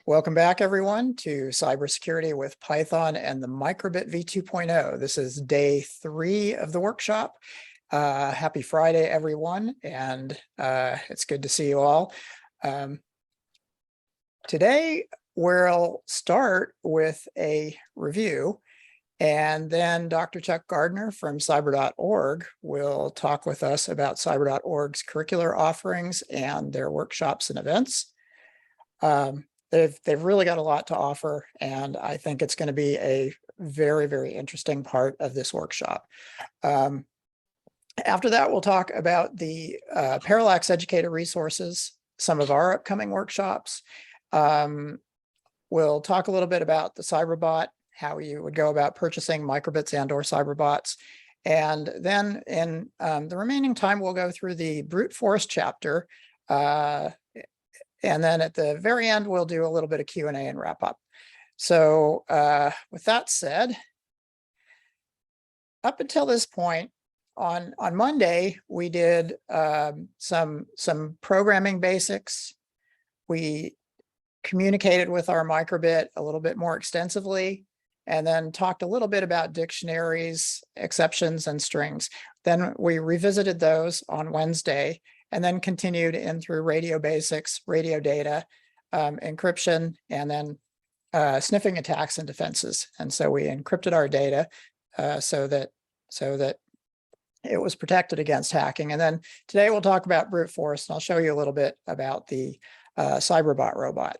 Welcome back, everyone, to Cybersecurity with Python and the Microbit v2.0. This is day 3 of the workshop. Happy Friday, everyone, and it's good to see you all. Today, we'll start with a review, and then Dr. Chuck Gardner from cyber.org will talk with us about cyber.org's curricular offerings and their workshops and events. They've really got a lot to offer, and I think it's going to be a very, very interesting part of this workshop. After that, we'll talk about the Parallax Educator resources, some of our upcoming workshops. We'll talk a little bit about the Cyberbot, how you would go about purchasing microbits and or Cyberbots. And then in the remaining time, we'll go through the brute force chapter. And then at the very end, we'll do a little bit of Q&A and wrap up. So with that said, up until this point, on Monday, we did some programming basics. We communicated with our microbit a little bit more extensively, and then talked a little bit about dictionaries, exceptions, and strings. Then we revisited those on Wednesday, and then continued in through radio basics, radio data, encryption, and then sniffing attacks and defenses. And so we encrypted our data so that it was protected against hacking. And then today we'll talk about brute force, and I'll show you a little bit about the Cyberbot robot.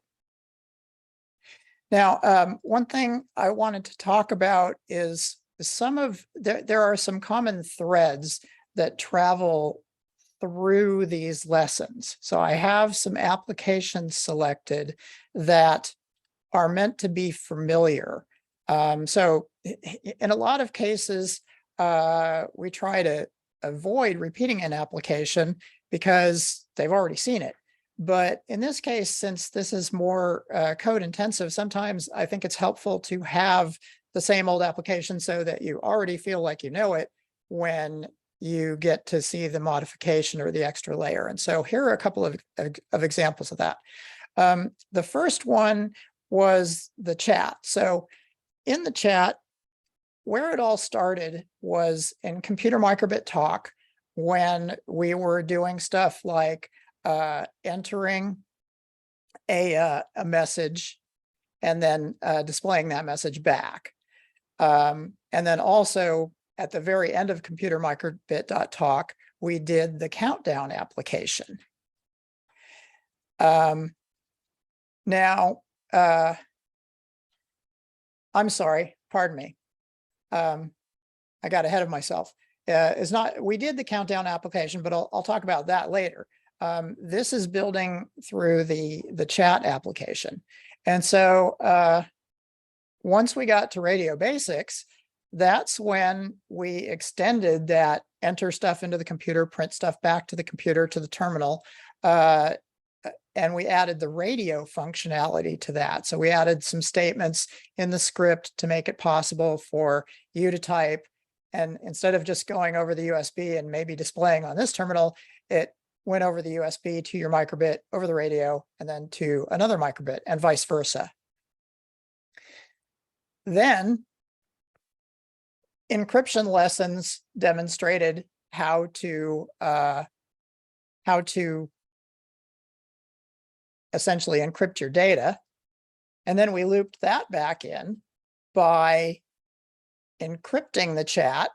Now, one thing I wanted to talk about is there are some common threads that travel through these lessons. So I have some applications selected that are meant to be familiar. So in a lot of cases, we try to avoid repeating an application because they've already seen it. But in this case, since this is more code intensive, sometimes I think it's helpful to have the same old application so that you already feel like you know it when you get to see the modification or the extra layer. And so here are a couple of examples of that. The first one was the chat. So in the chat, where it all started was in Computer Microbit Talk, when we were doing stuff like entering a message and then displaying that message back. And then also at the very end of Computer Microbit.talk, we did the countdown application. Now, I'm sorry, pardon me. I got ahead of myself. We did the countdown application, but I'll talk about that later. This is building through the chat application. And so once we got to radio basics, that's when we extended that enter stuff into the computer, print stuff back to the computer, to the terminal, and we added the radio functionality to that. So we added some statements in the script to make it possible for you to type, and instead of just going over the USB and maybe displaying on this terminal, it went over the USB to your microbit, over the radio, and then to another microbit, and vice versa. Then encryption lessons demonstrated how to essentially encrypt your data. And then we looped that back in by encrypting the chat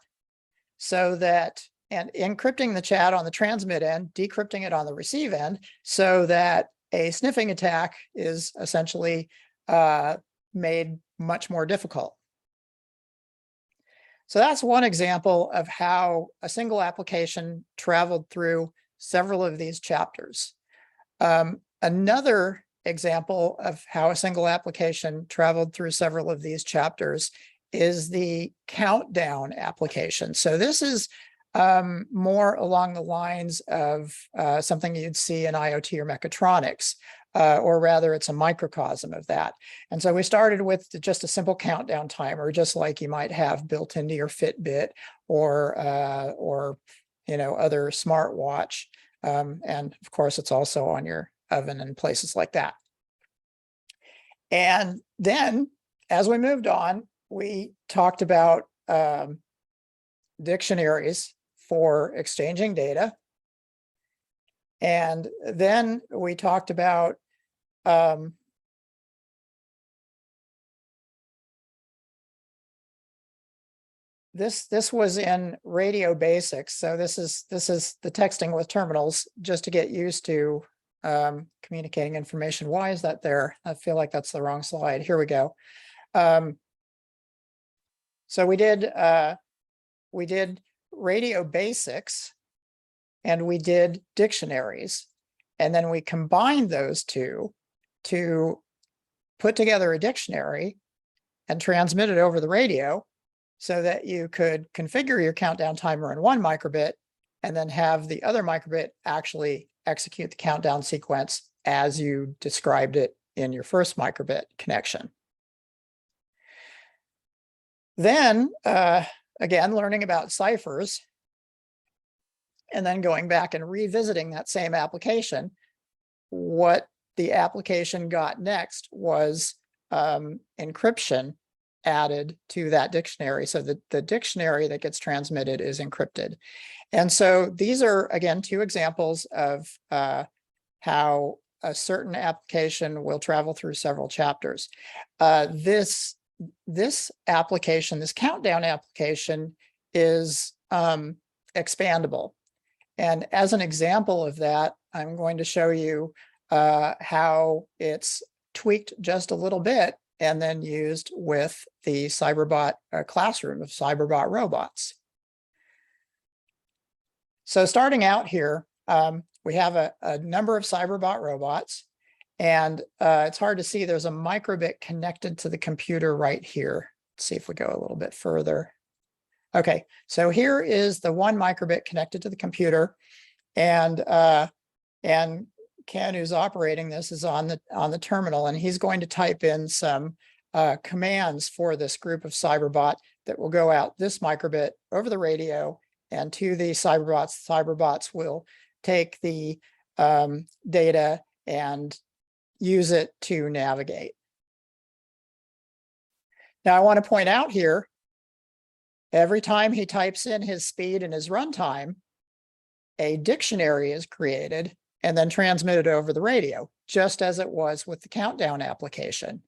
and encrypting the chat on the transmit end, decrypting it on the receive end, so that a sniffing attack is essentially made much more difficult. So that's one example of how a single application traveled through several of these chapters. Another example of how a single application traveled through several of these chapters is the countdown application. So this is more along the lines of something you'd see in IoT or mechatronics, or rather it's a microcosm of that. And so we started with just a simple countdown timer, just like you might have built into your Fitbit or other smartwatch. And of course, it's also on your oven and places like that. And then as we moved on, we talked about dictionaries for exchanging data. And then we talked about this was in radio basics. So this is the texting with terminals, just to get used to communicating information. Why is that there? I feel like that's the wrong slide. Here we go. So we did radio basics and we did dictionaries, and then we combined those two to put together a dictionary and transmit it over the radio so that you could configure your countdown timer in 1 microbit and then have the other microbit actually execute the countdown sequence as you described it in your first microbit connection. Then, again, learning about ciphers, and then going back and revisiting that same application. What the application got next was encryption added to that dictionary, so that the dictionary that gets transmitted is encrypted. And so these are, again, 2 examples of how a certain application will travel through several chapters. This application, this countdown application, is expandable. And as an example of that, I'm going to show you how it's tweaked just a little bit and then used with the Cyberbot classroom of Cyberbot robots. So starting out here, we have a number of Cyberbot robots, and it's hard to see. There's a microbit connected to the computer right here. Let's see if we go a little bit further. Okay, so here is the 1 microbit connected to the computer, and Ken, who's operating this, is on the terminal, and he's going to type in some commands for this group of Cyberbot that will go out this microbit over the radio and to the Cyberbots. Cyberbots will take the data and use it to navigate. Now, I want to point out here, every time he types in his speed and his runtime, a dictionary is created and then transmitted over the radio, just as it was with the countdown application.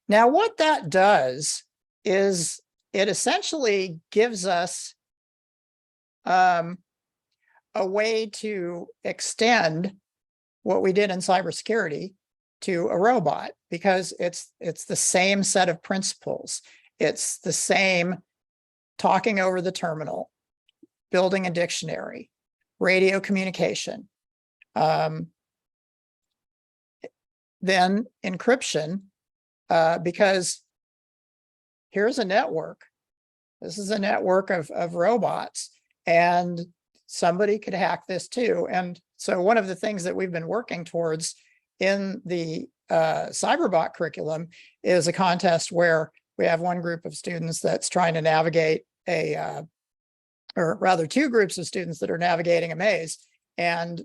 Now, what that does is it essentially gives us a way to extend what we did in cybersecurity to a robot, because it's the same set of principles. It's the same talking over the terminal, building a dictionary, radio communication, then encryption, because here's a network. This is a network of robots, and somebody could hack this too. And so one of the things that we've been working towards in the Cyberbot curriculum is a contest where we have one group of students that's trying to navigate or rather 2 groups of students that are navigating a maze. And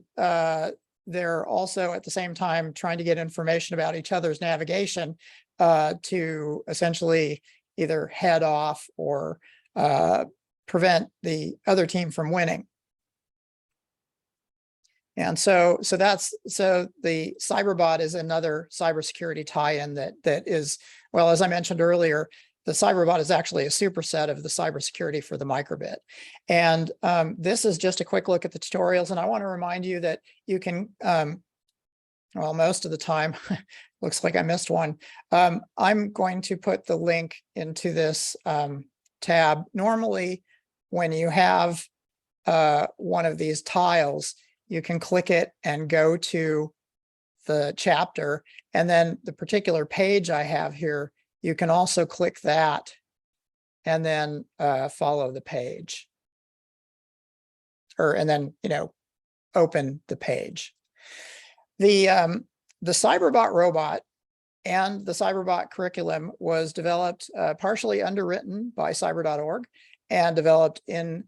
they're also at the same time trying to get information about each other's navigation to essentially either head off or prevent the other team from winning. And so the Cyberbot is another cybersecurity tie-in that is, well, as I mentioned earlier, the Cyberbot is actually a superset of the cybersecurity for the microbit. And this is just a quick look at the tutorials. And I want to remind you that you can, well, most of the time, looks like I missed one. I'm going to put the link into this tab. Normally, when you have one of these tiles, you can click it and go to the chapter. And then the particular page I have here, you can also click that and then follow the page. And then, open the page. The Cyberbot robot and the Cyberbot curriculum was developed, partially underwritten by cyber.org and developed in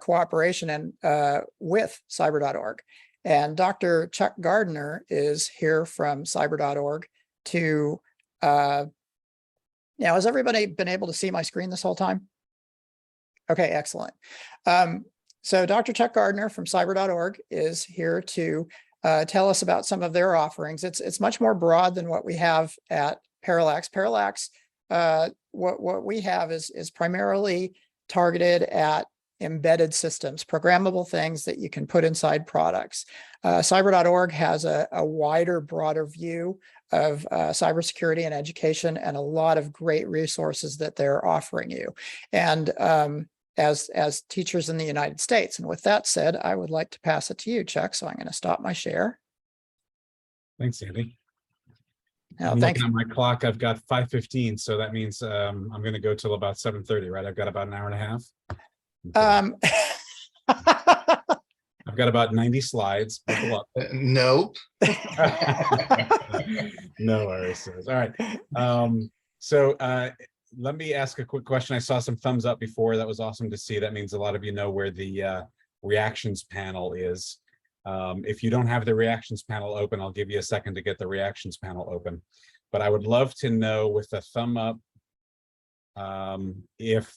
cooperation and with cyber.org. And Dr. Chuck Gardner is here from cyber.org to, now has everybody been able to see my screen this whole time? Okay, excellent. So Dr. Chuck Gardner from cyber.org is here to tell us about some of their offerings. It's much more broad than what we have at Parallax. Parallax, what we have is primarily targeted at embedded systems, programmable things that you can put inside products. Cyber.org has a wider, broader view of cybersecurity and education, and a lot of great resources that they're offering you. And as teachers in the United States. And with that said, I would like to pass it to you, Chuck. So I'm going to stop my share. Thanks, Andy. Now, I'm looking at my clock. I've got 5:15, so that means I'm going to go till about 7:30, right? I've got about an hour and a half. I've got about 90 slides. Nope. No worries. All right. Let me ask a quick question. I saw some thumbs up before. That was awesome to see. That means a lot of you know where the reactions panel is. If you don't have the reactions panel open, I'll give you a second to get the reactions panel open. But I would love to know with a thumb up, if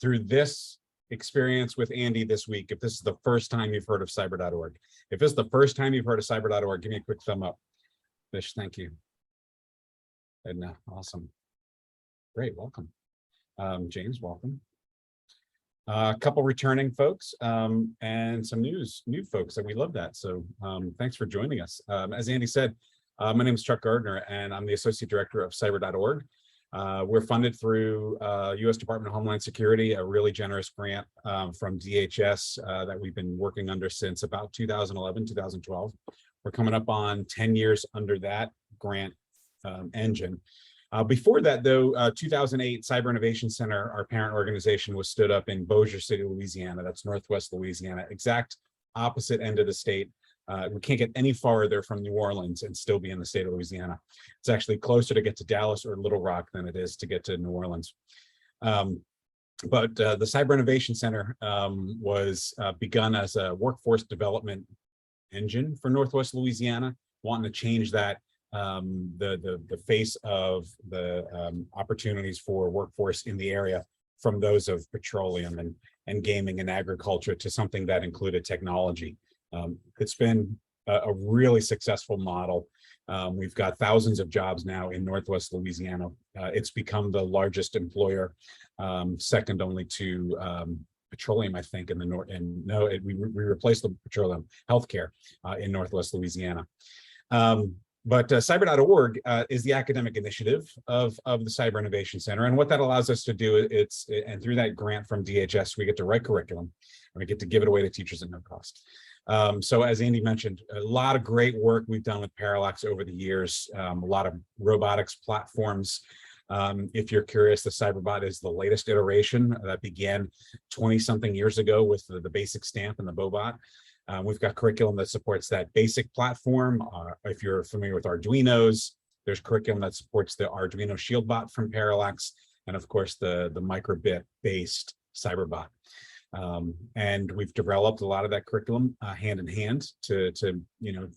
through this experience with Andy this week, if this is the first time you've heard of cyber.org. If this is the first time you've heard of cyber.org, give me a quick thumb up. Fish, thank you. Edna, awesome. Great, welcome. James, welcome. A couple returning folks and some new folks, and we love that. So thanks for joining us. As Andy said, my name is Chuck Gardner, and I'm the Associate Director of cyber.org. We're funded through U.S. Department of Homeland Security, a really generous grant from DHS that we've been working under since about 2011, 2012. We're coming up on 10 years under that grant engine. Before that, though, 2008, Cyber Innovation Center, our parent organization, was stood up in Bossier City, Louisiana. That's Northwest Louisiana, exact opposite end of the state. We can't get any farther from New Orleans and still be in the state of Louisiana. It's actually closer to get to Dallas or Little Rock than it is to get to New Orleans. But the Cyber Innovation Center was begun as a workforce development engine for Northwest Louisiana, wanting to change that the face of the opportunities for workforce in the area from those of petroleum and gaming and agriculture to something that included technology. It's been a really successful model. We've got thousands of jobs now in Northwest Louisiana. It's become the largest employer, second only to petroleum, I think, in the north. And no, we replaced the petroleum healthcare in Northwest Louisiana. But cyber.org is the academic initiative of the Cyber Innovation Center. And what that allows us to do, and through that grant from DHS, we get to write curriculum and we get to give it away to teachers at no cost. So as Andy mentioned, a lot of great work we've done with Parallax over the years, a lot of robotics platforms. If you're curious, the Cyberbot is the latest iteration that began 20-something years ago with the basic stamp and the Bobot. We've got curriculum that supports that basic platform. If you're familiar with Arduinos, there's curriculum that supports the Arduino ShieldBot from Parallax, and of course the microbit-based Cyberbot. And we've developed a lot of that curriculum hand in hand to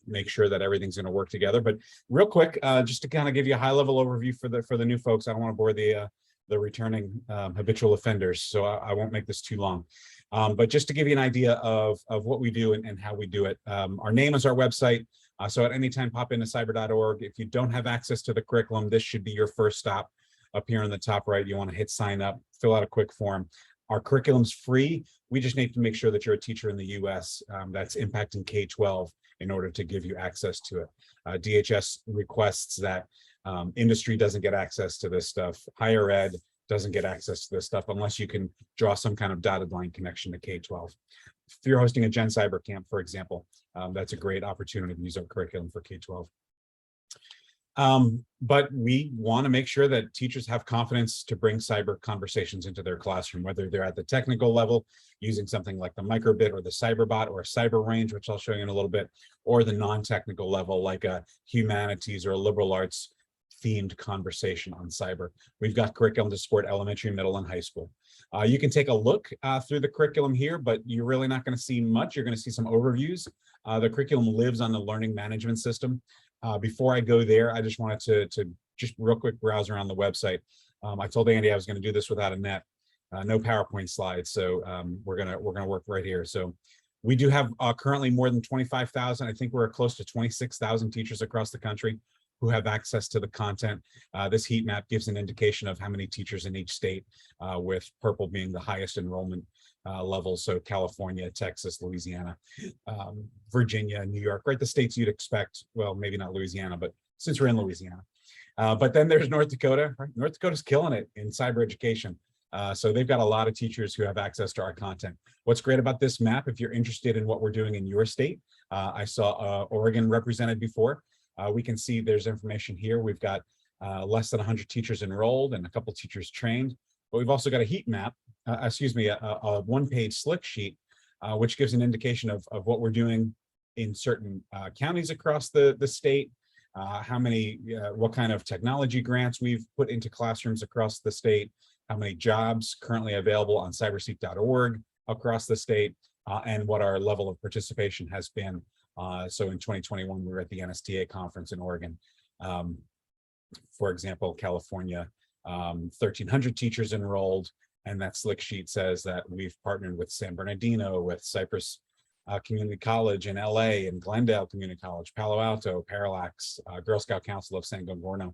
make sure that everything's going to work together. But real quick, just to kind of give you a high-level overview for the new folks, I don't want to bore the returning habitual offenders, so I won't make this too long. But just to give you an idea of what we do and how we do it, our name is our website. So at any time, pop into cyber.org. If you don't have access to the curriculum, this should be your first stop. Up here on the top right, you want to hit sign up, fill out a quick form. Our curriculum's free. We just need to make sure that you're a teacher in the US that's impacting K-12 in order to give you access to it. DHS requests that industry doesn't get access to this stuff. Higher ed doesn't get access to this stuff unless you can draw some kind of dotted line connection to K-12. If you're hosting a Gen Cyber camp, for example, that's a great opportunity to use our curriculum for K-12. But we want to make sure that teachers have confidence to bring cyber conversations into their classroom, whether they're at the technical level, using something like the microbit or the cyberbot or a cyber range, which I'll show you in a little bit, or the non-technical level, like a humanities or a liberal arts themed conversation on cyber. We've got curriculum to support elementary, middle, and high school. You can take a look through the curriculum here, but you're really not going to see much. You're going to see some overviews. The curriculum lives on the learning management system. Before I go there, I just wanted to just real quick browse around the website. I told Andy I was going to do this without a net, no PowerPoint slides. So we're gonna work right here. So we do have currently more than 25,000. I think we're close to 26,000 teachers across the country who have access to the content. This heat map gives an indication of how many teachers in each state, with purple being the highest enrollment level. So California, Texas, Louisiana, Virginia, New York, right? The states you'd expect, well, maybe not Louisiana, but since we're in Louisiana. But then there's North Dakota, right? North Dakota's killing it in cyber education. So they've got a lot of teachers who have access to our content. What's great about this map, if you're interested in what we're doing in your state, I saw Oregon represented before. We can see there's information here. We've got less than 100 teachers enrolled and a couple teachers trained, but we've also got a heat map, a one-page slick sheet, which gives an indication of what we're doing in certain counties across the state, what kind of technology grants we've put into classrooms across the state, how many jobs currently available on cyberseek.org across the state, and what our level of participation has been. So in 2021, we were at the NSTA conference in Oregon. For example, California, 1,300 teachers enrolled, and that slick sheet says that we've partnered with San Bernardino, with Cypress Community College in LA, and Glendale Community College, Palo Alto, Parallax, Girl Scout Council of San Gorno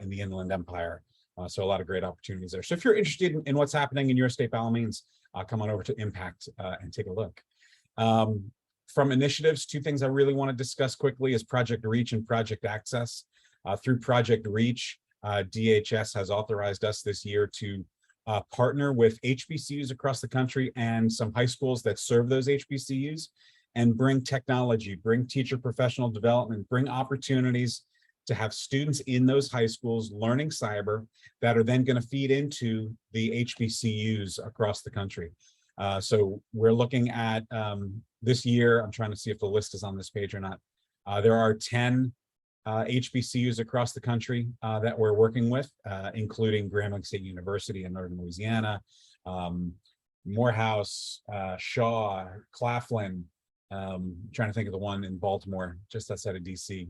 in the Inland Empire. So a lot of great opportunities there. So if you're interested in what's happening in your state, by all means, come on over to Impact and take a look. From initiatives, two things I really want to discuss quickly is Project Reach and Project Access. Through Project Reach, DHS has authorized us this year to partner with HBCUs across the country and some high schools that serve those HBCUs and bring technology, bring teacher professional development, bring opportunities to have students in those high schools learning cyber that are then going to feed into the HBCUs across the country. So we're looking at this year, I'm trying to see if the list is on this page or not. There are 10 HBCUs across the country that we're working with, including Grambling State University in Northern Louisiana, Morehouse, Shaw, Claflin, trying to think of the one in Baltimore, just outside of DC.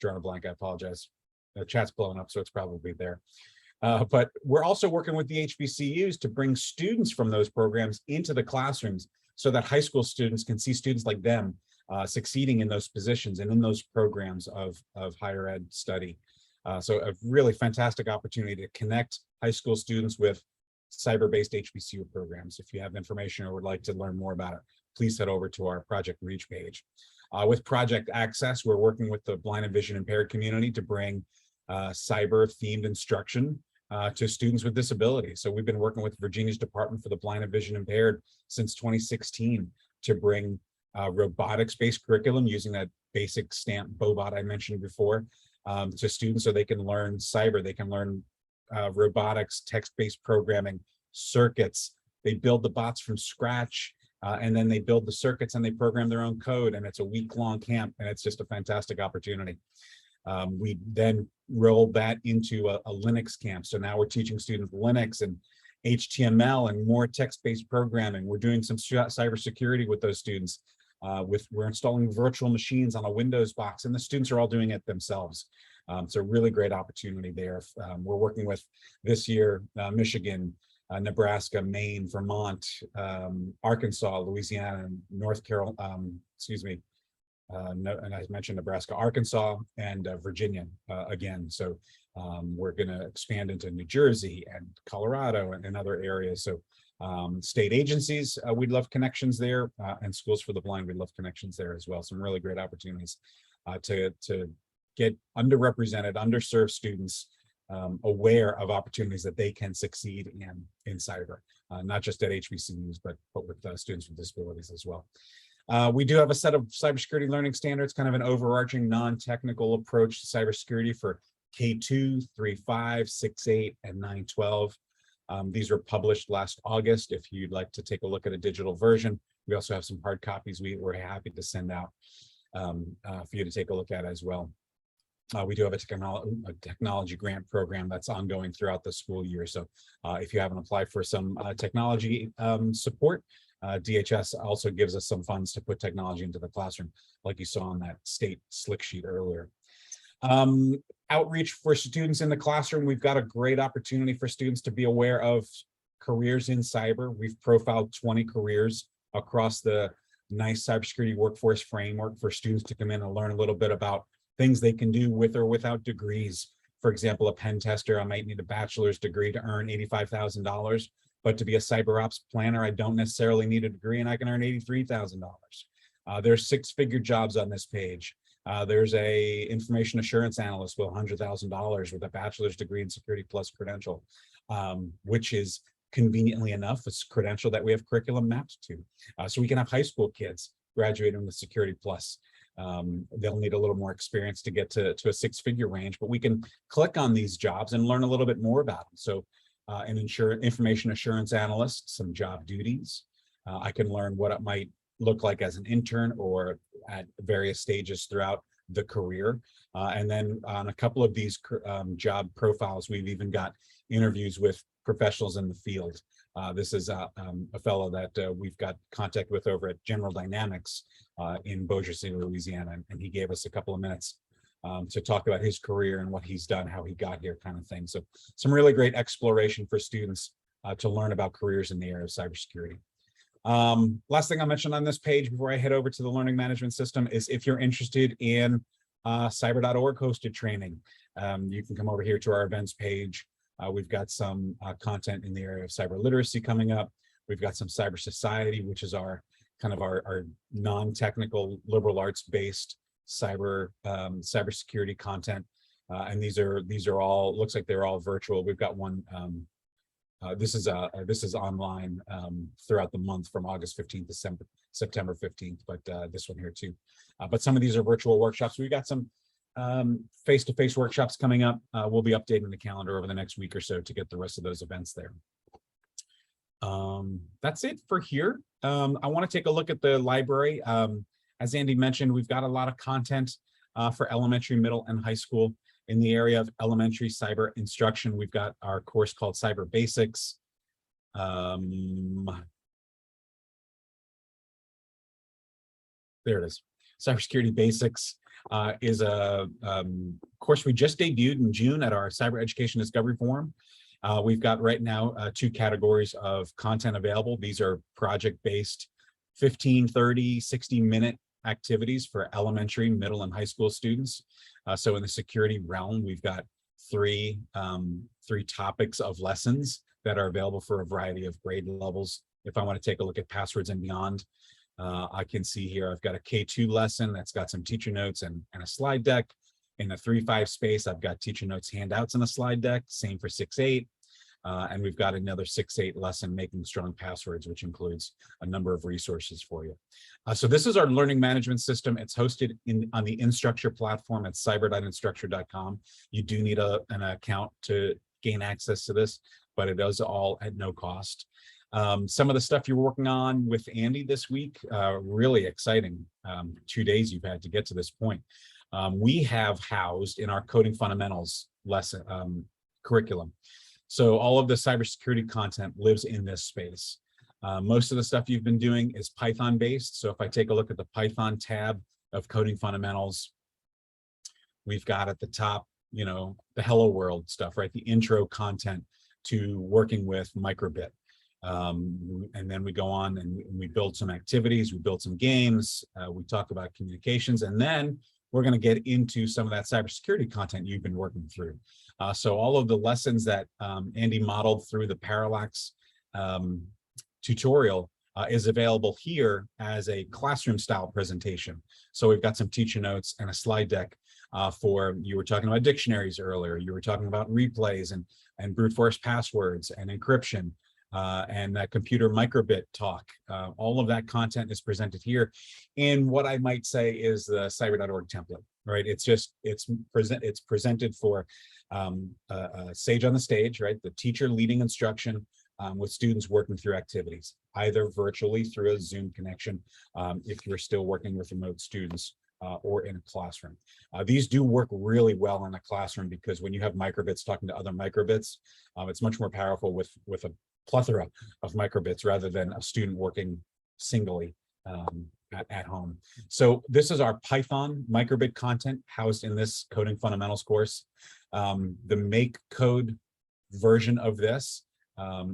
Drawing a blank, I apologize. The chat's blowing up, so it's probably there. But we're also working with the HBCUs to bring students from those programs into the classrooms so that high school students can see students like them succeeding in those positions and in those programs of higher ed study. So a really fantastic opportunity to connect high school students with cyber-based HBCU programs. If you have information or would like to learn more about it, please head over to our Project Reach page. With Project Access, we're working with the blind and vision impaired community to bring cyber-themed instruction to students with disabilities. So we've been working with Virginia's Department for the Blind and Vision Impaired since 2016 to bring robotics-based curriculum using that basic stamp Bobot I mentioned before to students so they can learn cyber, they can learn robotics, text-based programming, circuits. They build the bots from scratch and then they build the circuits and they program their own code, and it's a week-long camp, and it's just a fantastic opportunity. We then rolled that into a Linux camp. So now we're teaching students Linux and HTML and more text-based programming. We're doing some cybersecurity with those students. We're installing virtual machines on a Windows box, and the students are all doing it themselves. So really great opportunity there. We're working with this year, Michigan, Nebraska, Maine, Vermont, Arkansas, Louisiana, North Carolina, and I mentioned Nebraska, Arkansas, and Virginia again. So we're going to expand into New Jersey and Colorado and other areas. So state agencies, we'd love connections there, and schools for the blind, we'd love connections there as well. Some really great opportunities to get underrepresented, underserved students aware of opportunities that they can succeed in cyber, not just at HBCUs, but with students with disabilities as well. We do have a set of cybersecurity learning standards, kind of an overarching non-technical approach to cybersecurity for K2, 3.5, 6.8, and 9.12. These were published last August. If you'd like to take a look at a digital version, we also have some hard copies we're happy to send out for you to take a look at as well. We do have a technology grant program that's ongoing throughout the school year. So if you haven't applied for some technology support, DHS also gives us some funds to put technology into the classroom, like you saw on that state slick sheet earlier. Outreach for students in the classroom. We've got a great opportunity for students to be aware of careers in cyber. We've profiled 20 careers across the NICE cybersecurity workforce framework for students to come in and learn a little bit about things they can do with or without degrees. For example, a pen tester, I might need a bachelor's degree to earn $85,000, but to be a cyber ops planner, I don't necessarily need a degree and I can earn $83,000. There's six-figure jobs on this page. There's a information assurance analyst with $100,000 with a bachelor's degree in security plus credential, which is conveniently enough a credential that we have curriculum mapped to. So we can have high school kids graduating with security plus. They'll need a little more experience to get to a six-figure range, but we can click on these jobs and learn a little bit more about them. So an information assurance analyst, some job duties. I can learn what it might look like as an intern or at various stages throughout the career. And then on a couple of these job profiles, we've even got interviews with professionals in the field. This is a fellow that we've got contact with over at General Dynamics in Bossier City, Louisiana, and he gave us a couple of minutes to talk about his career and what he's done, how he got here, kind of thing. So some really great exploration for students to learn about careers in the area of cybersecurity. Last thing I mentioned on this page before I head over to the learning management system is if you're interested in cyber.org hosted training, you can come over here to our events page. We've got some content in the area of cyber literacy coming up. We've got some cyber society, which is our kind of our non-technical liberal arts based cybersecurity content. And these are all, looks like they're all virtual. We've got one, this is online throughout the month from August 15th to September 15th, but this one here too. But some of these are virtual workshops. We've got some face-to-face workshops coming up. We'll be updating the calendar over the next week or so to get the rest of those events there. That's it for here. I want to take a look at the library. As Andy mentioned, we've got a lot of content for elementary, middle, and high school. In the area of elementary cyber instruction, we've got our course called Cyber Basics. There it is. Cybersecurity Basics is a course we just debuted in June at our Cyber Education Discovery Forum. We've got right now 2 categories of content available. These are project-based 15, 30, 60-minute activities for elementary, middle, and high school students. So in the security realm, we've got three topics of lessons that are available for a variety of grade levels. If I want to take a look at passwords and beyond, I can see here I've got a K2 lesson that's got some teacher notes and a slide deck. In the 3.5 space, I've got teacher notes, handouts, and a slide deck. Same for 6.8. And we've got another 6.8 lesson, Making Strong Passwords, which includes a number of resources for you. So this is our learning management system. It's hosted on the Instructure platform at cyber.instructure.com. You do need an account to gain access to this, but it is all at no cost. Some of the stuff you're working on with Andy this week, really exciting 2 days you've had to get to this point. We have housed in our coding fundamentals lesson curriculum. So all of the cybersecurity content lives in this space. Most of the stuff you've been doing is Python based. So if I take a look at the Python tab of coding fundamentals, we've got at the top, you know, the hello world stuff, right? The intro content to working with microbit. And then we go on and we build some activities, we build some games, we talk about communications, and then we're going to get into some of that cybersecurity content you've been working through. So all of the lessons that Andy modeled through the Parallax tutorial is available here as a classroom style presentation. So we've got some teacher notes and a slide deck for, you were talking about dictionaries earlier, you were talking about replays and brute force passwords and encryption. and that computer microbit talk. All of that content is presented here in what I might say is the cyber.org template, right? It's presented for sage on the stage, right? The teacher leading instruction with students working through activities, either virtually through a Zoom connection, if you're still working with remote students, or in a classroom. These do work really well in a classroom because when you have microbits talking to other microbits, it's much more powerful with a plethora of microbits rather than a student working singly at home. So this is our Python microbit content housed in this coding fundamentals course. The make code version of this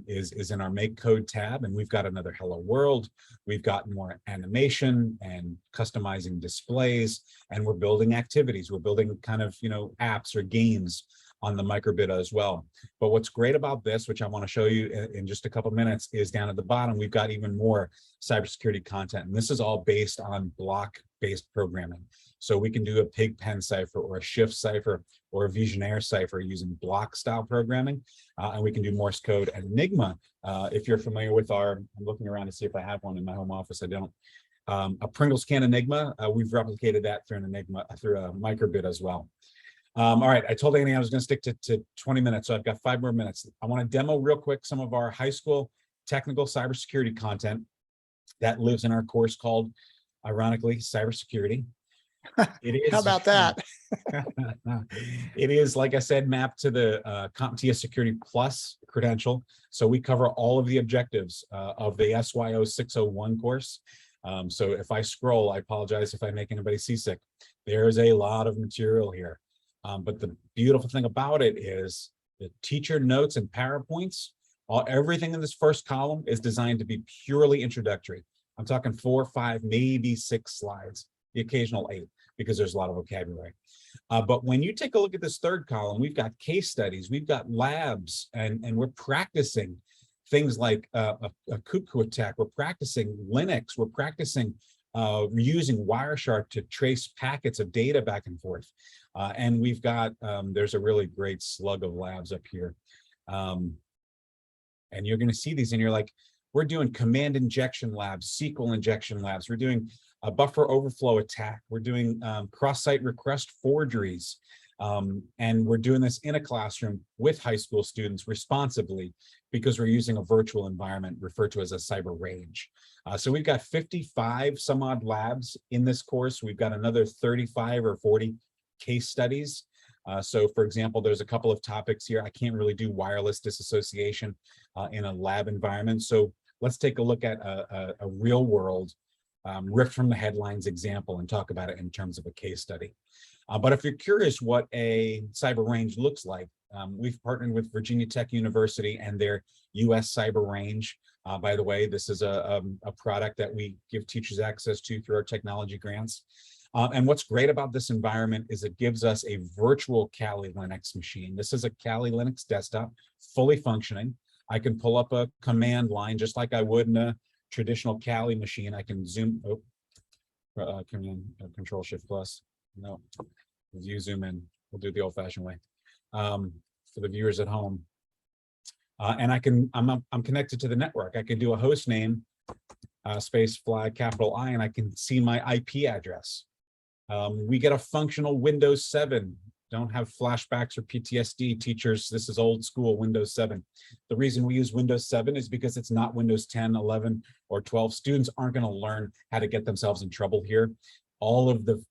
is in our make code tab, and we've got another hello world. We've got more animation and customizing displays, and we're building activities. We're building kind of, apps or games on the microbit as well. But what's great about this, which I want to show you in just a couple minutes, is down at the bottom, we've got even more cybersecurity content. And this is all based on block-based programming. So we can do a pig pen cipher or a shift cipher or a Visionaire cipher using block style programming. And we can do Morse code and Enigma. If you're familiar with I'm looking around to see if I have one in my home office, I don't. A Pringles can Enigma, we've replicated that through an Enigma, through a microbit as well. All right, I told Annie I was going to stick to 20 minutes, so I've got 5 more minutes. I want to demo real quick some of our high school technical cybersecurity content that lives in our course called, ironically, Cybersecurity. It is. How about that? It is, like I said, mapped to the CompTIA Security Plus credential. So we cover all of the objectives of the SYO 601 course. So if I scroll, I apologize if I make anybody seasick. There's a lot of material here. But the beautiful thing about it is the teacher notes and PowerPoints, everything in this first column is designed to be purely introductory. I'm talking 4, 5, maybe 6 slides, the occasional 8, because there's a lot of vocabulary. But when you take a look at this third column, we've got case studies, we've got labs, and we're practicing things like a cuckoo attack. We're practicing Linux. We're practicing using Wireshark to trace packets of data back and forth. And we've got, there's a really great slug of labs up here. And you're going to see these and you're like, we're doing command injection labs, SQL injection labs. We're doing a buffer overflow attack. We're doing cross-site request forgeries. And we're doing this in a classroom with high school students responsibly because we're using a virtual environment referred to as a cyber range. So we've got 55 some odd labs in this course. We've got another 35 or 40 case studies. So for example, there's a couple of topics here. I can't really do wireless disassociation in a lab environment. So let's take a look at a real world ripped from the headlines example and talk about it in terms of a case study. But if you're curious what a cyber range looks like, we've partnered with Virginia Tech University and their US cyber range. By the way, this is a product that we give teachers access to through our technology grants. And what's great about this environment is it gives us a virtual Kali Linux machine. This is a Kali Linux desktop, fully functioning. I can pull up a command line just like I would in a traditional Kali machine. I can zoom, command Control Shift Plus. No, view zoom in. We'll do it the old-fashioned way for the viewers at home. And I'm connected to the network. I can do a host name, space flag capital I, and I can see my IP address. We get a functional Windows 7. Don't have flashbacks or PTSD, teachers. This is old school Windows 7. The reason we use Windows 7 is because it's not Windows 10, 11, or 12. Students aren't going to learn how to get themselves in trouble here. All of the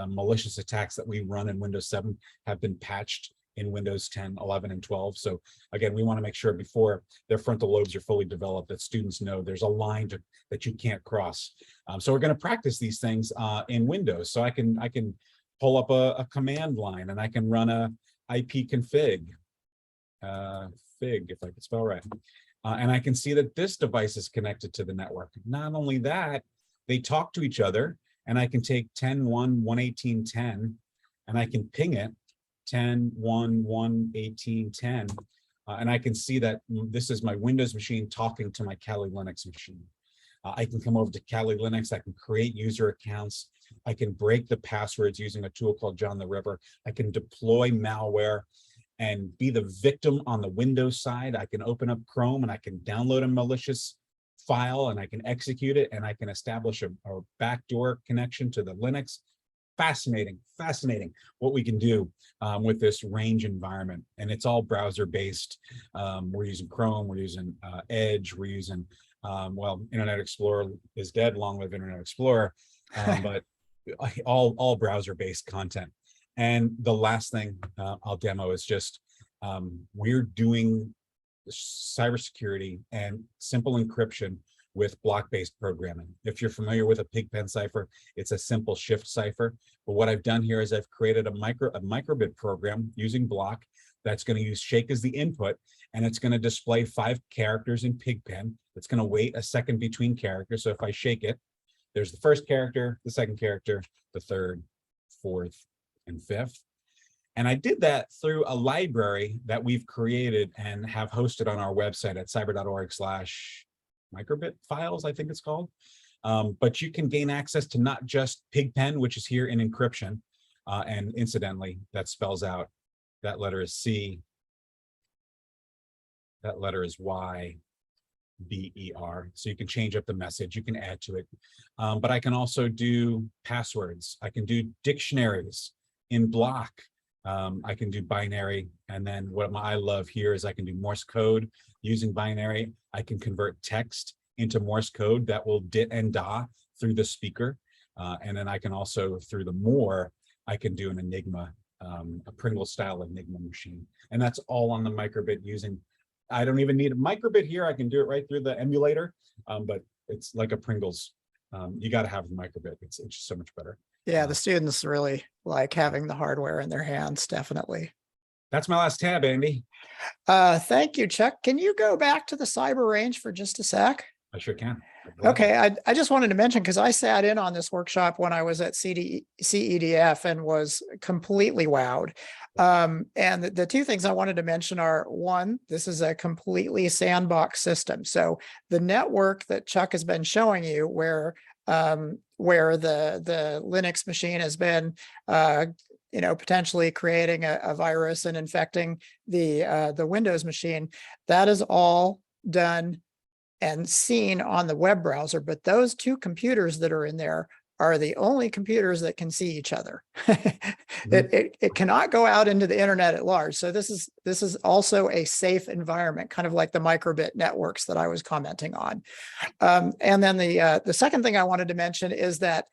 malicious attacks that we run in Windows 7 have been patched in Windows 10, 11, and 12. So again, we want to make sure before their frontal lobes are fully developed that students know there's a line that you can't cross. So we're going to practice these things in Windows. So I can pull up a command line and I can run a IP config, fig if I could spell right. And I can see that this device is connected to the network. Not only that, they talk to each other. And I can take 10.1.118.10 and I can ping it 10.1.118.10. And I can see that this is my Windows machine talking to my Kali Linux machine. I can come over to Kali Linux. I can create user accounts. I can break the passwords using a tool called John the Ripper. I can deploy malware. and be the victim on the Windows side. I can open up Chrome and I can download a malicious file and I can execute it, and I can establish a backdoor connection to the Linux. Fascinating what we can do with this range environment, and it's all browser based. We're using Chrome, we're using Edge, we're using well, Internet Explorer is dead, long live Internet Explorer, but all browser based content. And the last thing I'll demo is just we're doing cybersecurity and simple encryption with block-based programming. If you're familiar with a Pigpen cipher, it's a simple shift cipher. But what I've done here is I've created a microbit program using block that's going to use shake as the input, and it's going to display 5 characters in Pigpen. It's going to wait a second between characters. So if I shake it, there's the first character, the second character, the third, fourth, and fifth. And I did that through a library that we've created and have hosted on our website at cyber.org/microbit files, I think it's called. But you can gain access to not just Pigpen, which is here in encryption. And incidentally, that spells out, that letter is C, that letter is Y, B-E-R. So you can change up the message, you can add to it. But I can also do passwords. I can do dictionaries in block. I can do binary, and then what I love here is I can do Morse code using binary. I can convert text into Morse code that will dit and da through the speaker, and then I can also, through the more, I can do an Enigma, a Pringle style Enigma machine, and that's all on the microbit using. I don't even need a microbit here. I can do it right through the emulator, but it's like a Pringles. You got to have the microbit. It's just so much better. Yeah, the students really like having the hardware in their hands, definitely. That's my last tab, Andy. Thank you, Chuck. Can you go back to the cyber range for just a sec? I sure can. Okay, I just wanted to mention, because I sat in on this workshop when I was at CEDF and was completely wowed. And the 2 things I wanted to mention are, one, this is a completely sandbox system. So the network that Chuck has been showing you, where the Linux machine has been potentially creating a virus and infecting the Windows machine, that is all done and seen on the web browser. But those 2 computers that are in there are the only computers that can see each other. It cannot go out into the internet at large. So this is also a safe environment, kind of like the microbit networks that I was commenting on. And then the second thing I wanted to mention is that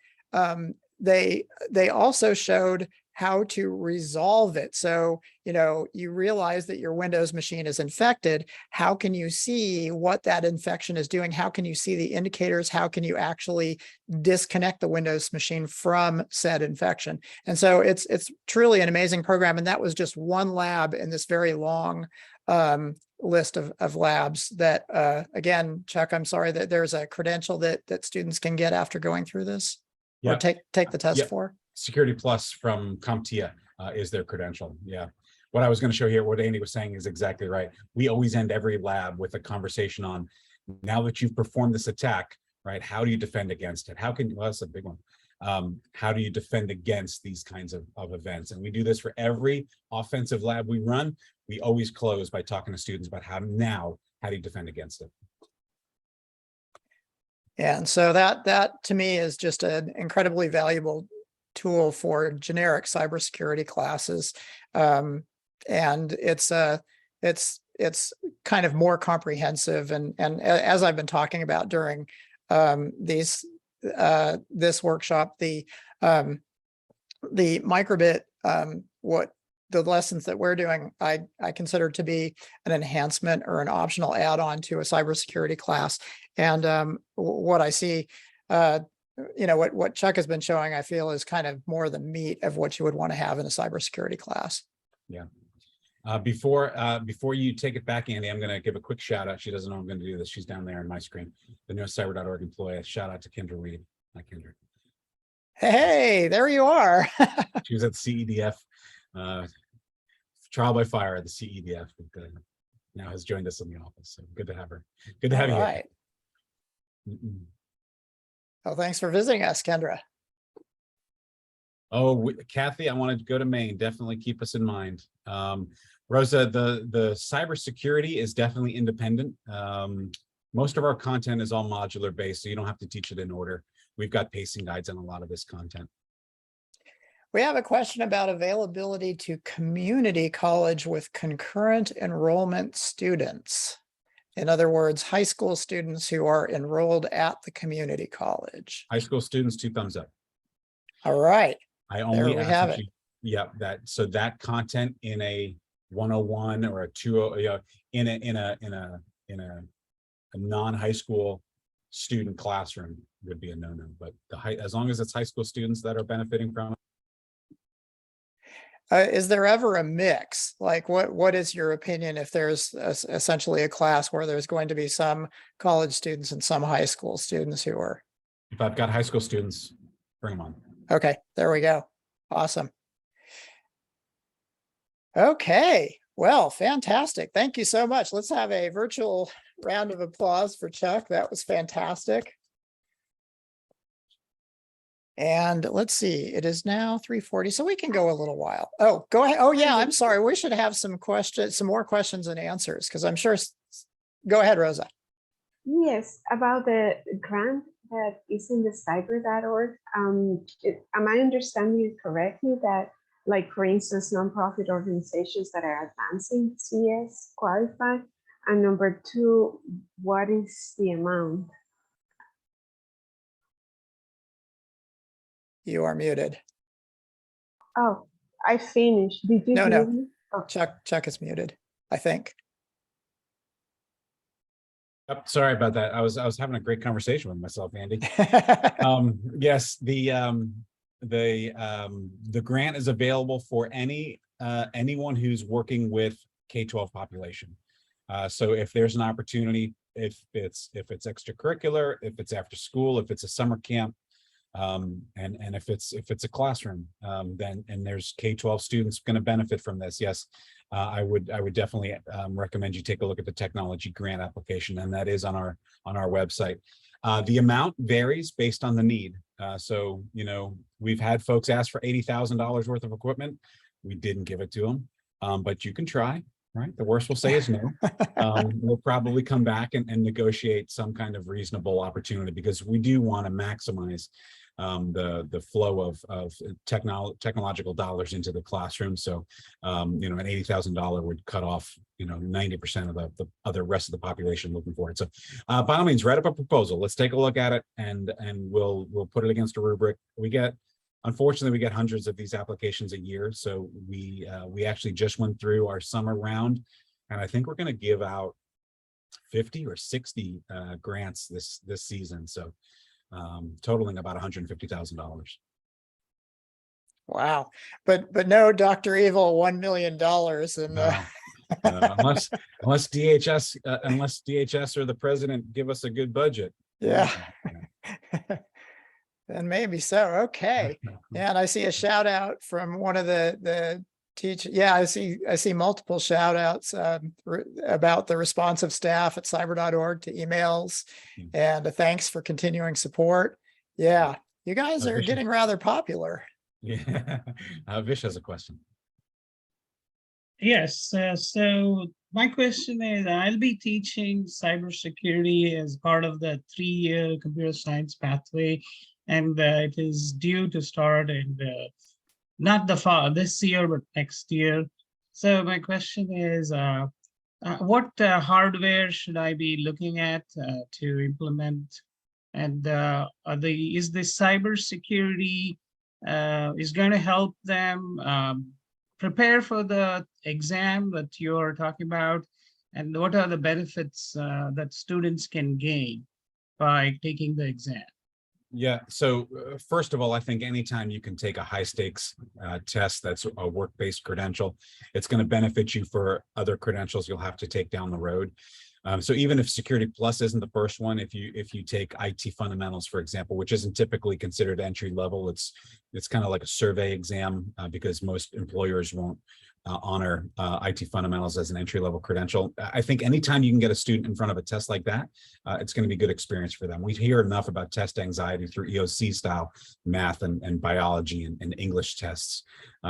they also showed how to resolve it. So, you realize that your Windows machine is infected. How can you see what that infection is doing? How can you see the indicators? How can you actually disconnect the Windows machine from said infection? And so it's truly an amazing program. And that was just one lab in this very long list of labs that, again, Chuck, I'm sorry that there's a credential that students can get after going through this. Or take the test for. Security Plus from CompTIA is their credential. Yeah. What I was going to show here, what Andy was saying is exactly right. We always end every lab with a conversation on, now that you've performed this attack, right? How do you defend against it? How can, well, that's a big one. How do you defend against these kinds of events? And we do this for every offensive lab we run. We always close by talking to students about how do you defend against it? And so that to me is just an incredibly valuable tool for generic cybersecurity classes. And it's kind of more comprehensive. And as I've been talking about during this workshop, the microbit, what the lessons that we're doing, I consider to be an enhancement or an optional add-on to a cybersecurity class. And what I see, what Chuck has been showing, I feel is kind of more the meat of what you would want to have in a cybersecurity class. Yeah. Before you take it back, Andy, I'm going to give a quick shout out. She doesn't know I'm going to do this. She's down there on my screen. The newest cyber.org employee. Shout out to Kendra Reed. Hi, Kendra. Hey, there you are. She was at CEDF. Trial by fire at the CEDF, but now has joined us in the office. So good to have her. Good to have you here. Well, thanks for visiting us, Kendra. Oh, Kathy, I wanted to go to Maine. Definitely keep us in mind. Rosa, the cybersecurity is definitely independent. Most of our content is all modular based, so you don't have to teach it in order. We've got pacing guides on a lot of this content. We have a question about availability to community college with concurrent enrollment students. In other words, high school students who are enrolled at the community college. High school students, 2 thumbs up. All right. I There only we ask have that it. you, so that content in a 101 or a 20, in a non-high school student classroom would be a no-no, but as long as it's high school students that are benefiting from it. Is there ever a mix? Like what is your opinion if there's essentially a class where there's going to be some college students and some high school students who are? If I've got high school students, bring them on. Okay, there we go. Awesome. Okay, well, fantastic. Thank you so much. Let's have a virtual round of applause for Chuck. That was fantastic. And let's see, it is now 3:40, so we can go a little while. Oh, go ahead. Oh, yeah, I'm sorry. We should have some more questions and answers, because I'm sure. Go ahead, Rosa. Yes, about the grant that is in the cyber.org. Am I understanding it correctly that, like, for instance, nonprofit organizations that are advancing CS qualify? And number two, what is the amount? You are muted. Oh, I finished. Did you No, hear no. me? Oh. Chuck is muted, I think. Oh, sorry about that. I was having a great conversation with myself, Andy. Yes, the grant is available for anyone who's working with K-12 population. So if there's an opportunity, if it's extracurricular, if it's after school, if it's a summer camp, and if it's a classroom, then there's K-12 students going to benefit from this. Yes, I would definitely recommend you take a look at the technology grant application, and that is on our website. The amount varies based on the need. So, you know, we've had folks ask for $80,000 worth of equipment. We didn't give it to them, but you can try. Right, the worst we'll say is no. We'll probably come back and negotiate some kind of reasonable opportunity, because we do want to maximize the flow of technological dollars into the classroom. So, you know, an $80,000 would cut off, you know, 90% of the other rest of the population looking for it. So, by all means, write up a proposal. Let's take a look at it, and we'll put it against a rubric. Unfortunately, we get hundreds of these applications a year. So we actually just went through our summer round, and I think we're going to give out 50 or 60 grants this season. So totaling about $150,000. Wow. But no Dr. Evil $1 million and unless DHS or the president give us a good budget. Yeah. Then maybe so. Okay. Yeah, and I see a shout out from one of the teachers. Yeah, I see multiple shout outs about the responsive staff at cyber.org to emails, and a thanks for continuing support. Yeah, you guys are getting rather popular. Yeah. Vish has a question. Yes, so my question is, I'll be teaching cybersecurity as part of the 3-year computer science pathway, and it is due to start in not this year, but next year. So my question is, what hardware should I be looking at to implement? And is the cybersecurity is going to help them prepare for the exam that you're talking about? And what are the benefits that students can gain by taking the exam? Yeah, so first of all, I think anytime you can take a high stakes test that's a work-based credential, it's going to benefit you for other credentials you'll have to take down the road. So even if Security Plus isn't the first one, if you take IT fundamentals, for example, which isn't typically considered entry level, it's kind of like a survey exam because most employers won't honor IT fundamentals as an entry level credential. I think anytime you can get a student in front of a test like that, it's going to be a good experience for them. We hear enough about test anxiety through EOC style math and biology and English tests.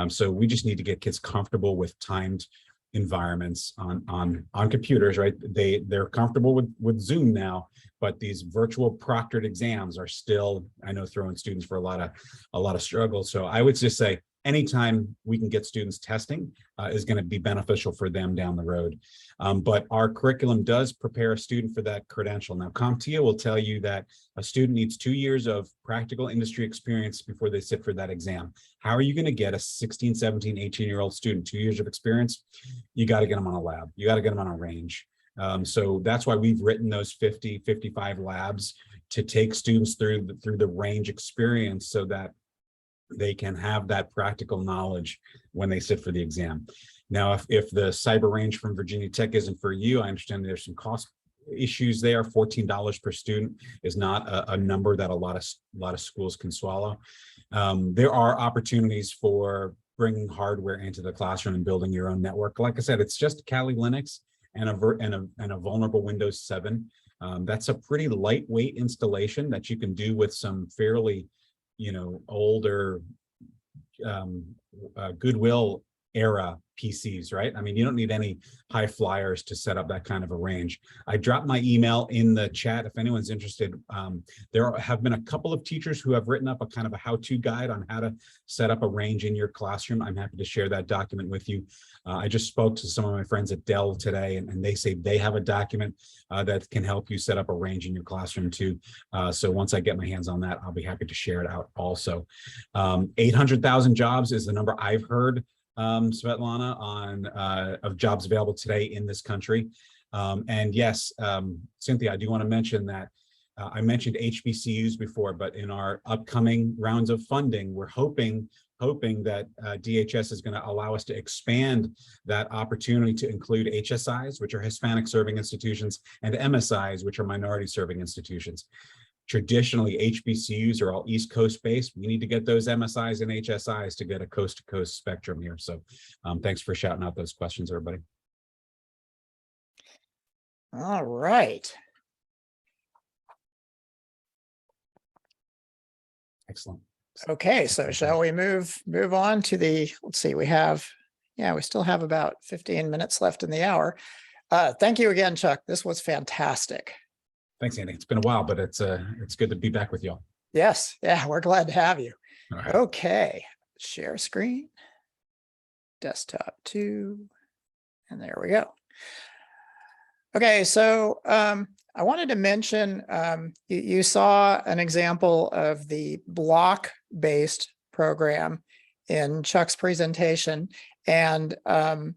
So we just need to get kids comfortable with timed environments on computers, right? They're comfortable with Zoom now, but these virtual proctored exams are still, I know, throwing students for a lot of struggle. So I would just say anytime we can get students testing is going to be beneficial for them down the road. But our curriculum does prepare a student for that credential. Now, CompTIA will tell you that a student needs 2 years of practical industry experience before they sit for that exam. How are you going to get a 16, 17, 18-year-old student 2 years of experience? You got to get them on a lab. You got to get them on a range. So that's why we've written those 50, 55 labs to take students through the range experience so that they can have that practical knowledge when they sit for the exam. Now, if the cyber range from Virginia Tech isn't for you, I understand there's some cost issues there. $14 per student is not a number that a lot of schools can swallow. There are opportunities for bringing hardware into the classroom and building your own network. Like I said, it's just Kali Linux and a vulnerable Windows 7. That's a pretty lightweight installation that you can do with some fairly, older Goodwill era PCs, right? I mean, you don't need any high flyers to set up that kind of a range. I dropped my email in the chat if anyone's interested. There have been a couple of teachers who have written up a kind of a how-to guide on how to set up a range in your classroom. I'm happy to share that document with you. I just spoke to some of my friends at Dell today, and they say they have a document that can help you set up a range in your classroom too. So once I get my hands on that, I'll be happy to share it out also. 800,000 jobs is the number I've heard, Svetlana, on of jobs available today in this country. And yes, Cynthia, I do want to mention that I mentioned HBCUs before, but in our upcoming rounds of funding, we're hoping that DHS is going to allow us to expand that opportunity to include HSIs, which are Hispanic serving institutions, and MSIs, which are minority serving institutions. Traditionally, HBCUs are all East Coast based. We need to get those MSIs and HSIs to get a coast to coast spectrum here. So thanks for shouting out those questions, everybody. All right. Excellent. Okay, so shall we move on to the, let's see, we still have about 15 minutes left in the hour. Thank you again, Chuck. This was fantastic. Thanks, Andy. It's been a while, but it's good to be back with y'all. Yes, yeah, we're glad to have you. All right. Okay, share screen, desktop 2, and there we go. Okay, so I wanted to mention, you saw an example of the block-based program in Chuck's presentation, and of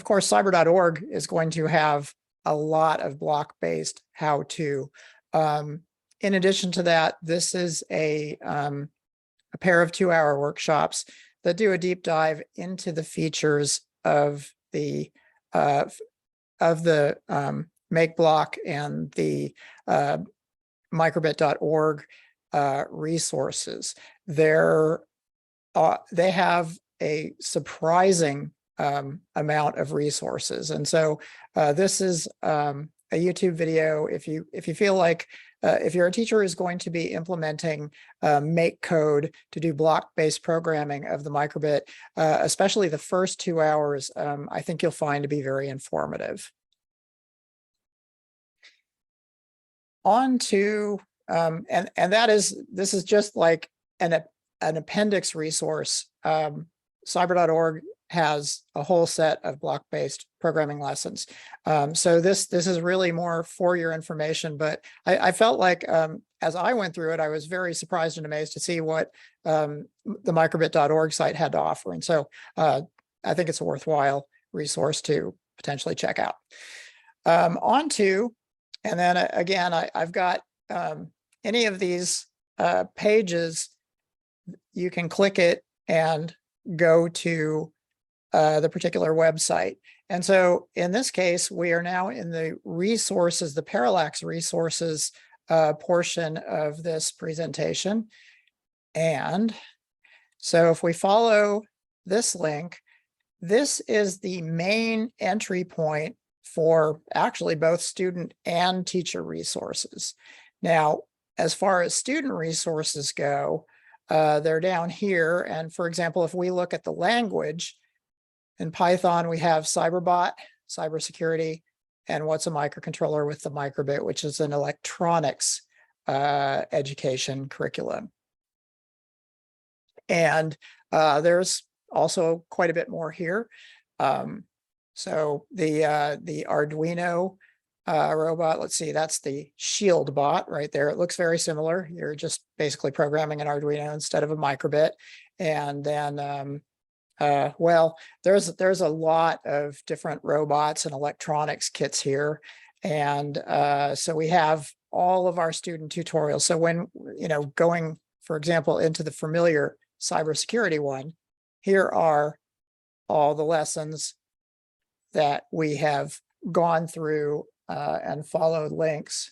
course, cyber.org is going to have a lot of block-based how-to. In addition to that, this is a pair of 2-hour workshops that do a deep dive into the features of the Make Block and the microbit.org resources. They have a surprising amount of resources, and so this is a YouTube video. If you feel like if you're a teacher who's going to be implementing make code to do block-based programming of the microbit, especially the first 2 hours, I think you'll find to be very informative. On to, and this is just like an appendix resource. Cyber.org has a whole set of block-based programming lessons. So this is really more for your information, but I felt like as I went through it, I was very surprised and amazed to see what the microbit.org site had to offer. And so I think it's a worthwhile resource to potentially check out. And then again, I've got any of these pages, you can click it and go to the particular website. And so in this case, we are now in the resources, the Parallax resources portion of this presentation. And so if we follow this link, this is the main entry point for actually both student and teacher resources. Now, as far as student resources go, they're down here. And for example, if we look at the language, In Python, we have Cyberbot, cybersecurity, and what's a microcontroller with the microbit, which is an electronics education curriculum. And there's also quite a bit more here. So the Arduino robot, let's see, that's the Shield bot right there. It looks very similar. You're just basically programming an Arduino instead of a microbit. And then, well, there's a lot of different robots and electronics kits here. And so we have all of our student tutorials. So when, going, for example, into the familiar cybersecurity one, here are all the lessons that we have gone through and followed links.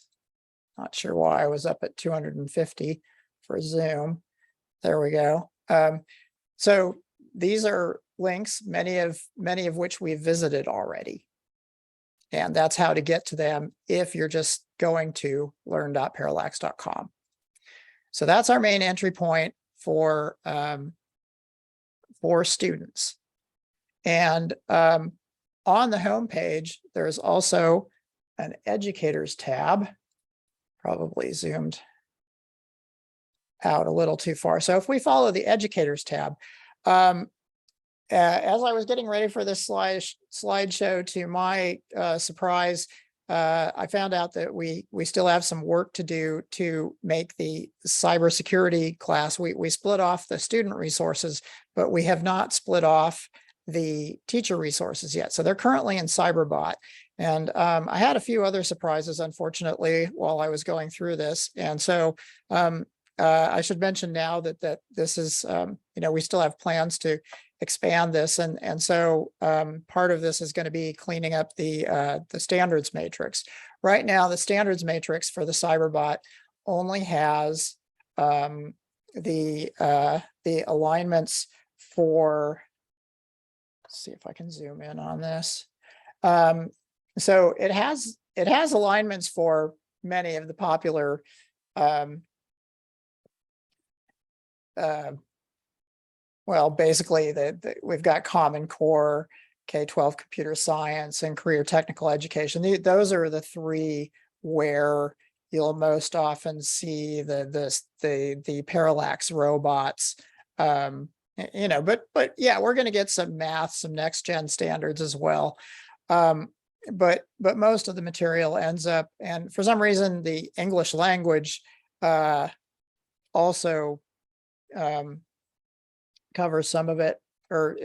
Not sure why I was up at 250 for Zoom. There we go. So these are links, many of which we've visited already. And that's how to get to them if you're just going to learn.parallax.com. So that's our main entry point for students. And on the home page, there's also an educators tab, probably zoomed out a little too far. So if we follow the educators tab, as I was getting ready for this slideshow, to my surprise, I found out that we still have some work to do to make the cybersecurity class. We split off the student resources, but we have not split off the teacher resources yet. So they're currently in Cyberbot. And I had a few other surprises, unfortunately, while I was going through this. And so I should mention now that this is, we still have plans to expand this. And so part of this is going to be cleaning up the standards matrix. Right now, the standards matrix for the Cyberbot only has the alignments for, let's see if I can zoom in on this. So it has alignments for many of the popular well, basically we've got Common Core, K-12 computer science, and career technical education. Those are the three where you'll most often see the Parallax robots. But yeah, we're going to get some math, some next gen standards as well. But most of the material ends up, and for some reason, the English language also covers some of it, or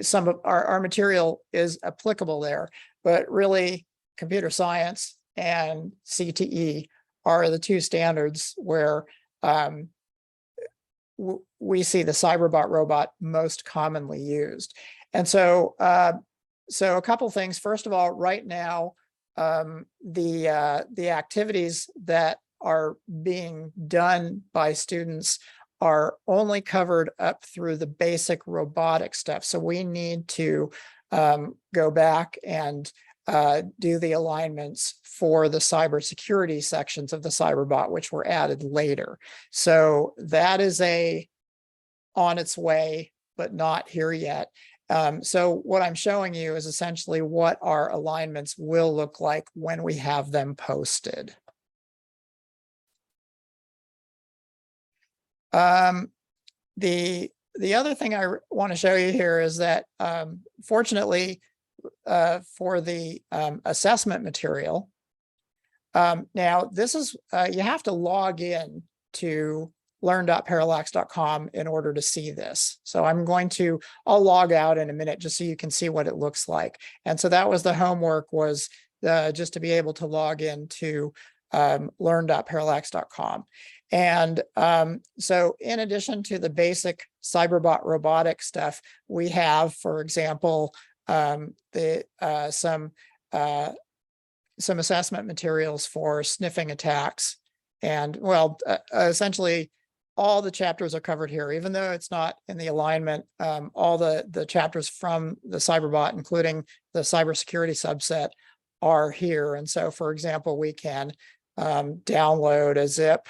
some of our material is applicable there, but really computer science and CTE are the two standards where we see the Cyberbot robot most commonly used. And so so a couple things. First of all, right now, the activities that are being done by students are only covered up through the basic robotic stuff. So we need to go back and do the alignments for the cybersecurity sections of the Cyberbot, which were added later. So that is on its way, but not here yet. So what I'm showing you is essentially what our alignments will look like when we have them posted. The other thing I want to show you here is that fortunately for the assessment material, now this is you have to log in to learn.parallax.com in order to see this. So I'll log out in a minute just so you can see what it looks like. And so that was the homework, was just to be able to log into learn.parallax.com. And so in addition to the basic Cyberbot robotic stuff, we have, for example, some assessment materials for sniffing attacks. And well, essentially all the chapters are covered here, even though it's not in the alignment. All the chapters from the Cyberbot, including the cybersecurity subset, are here. And so, for example, we can download a zip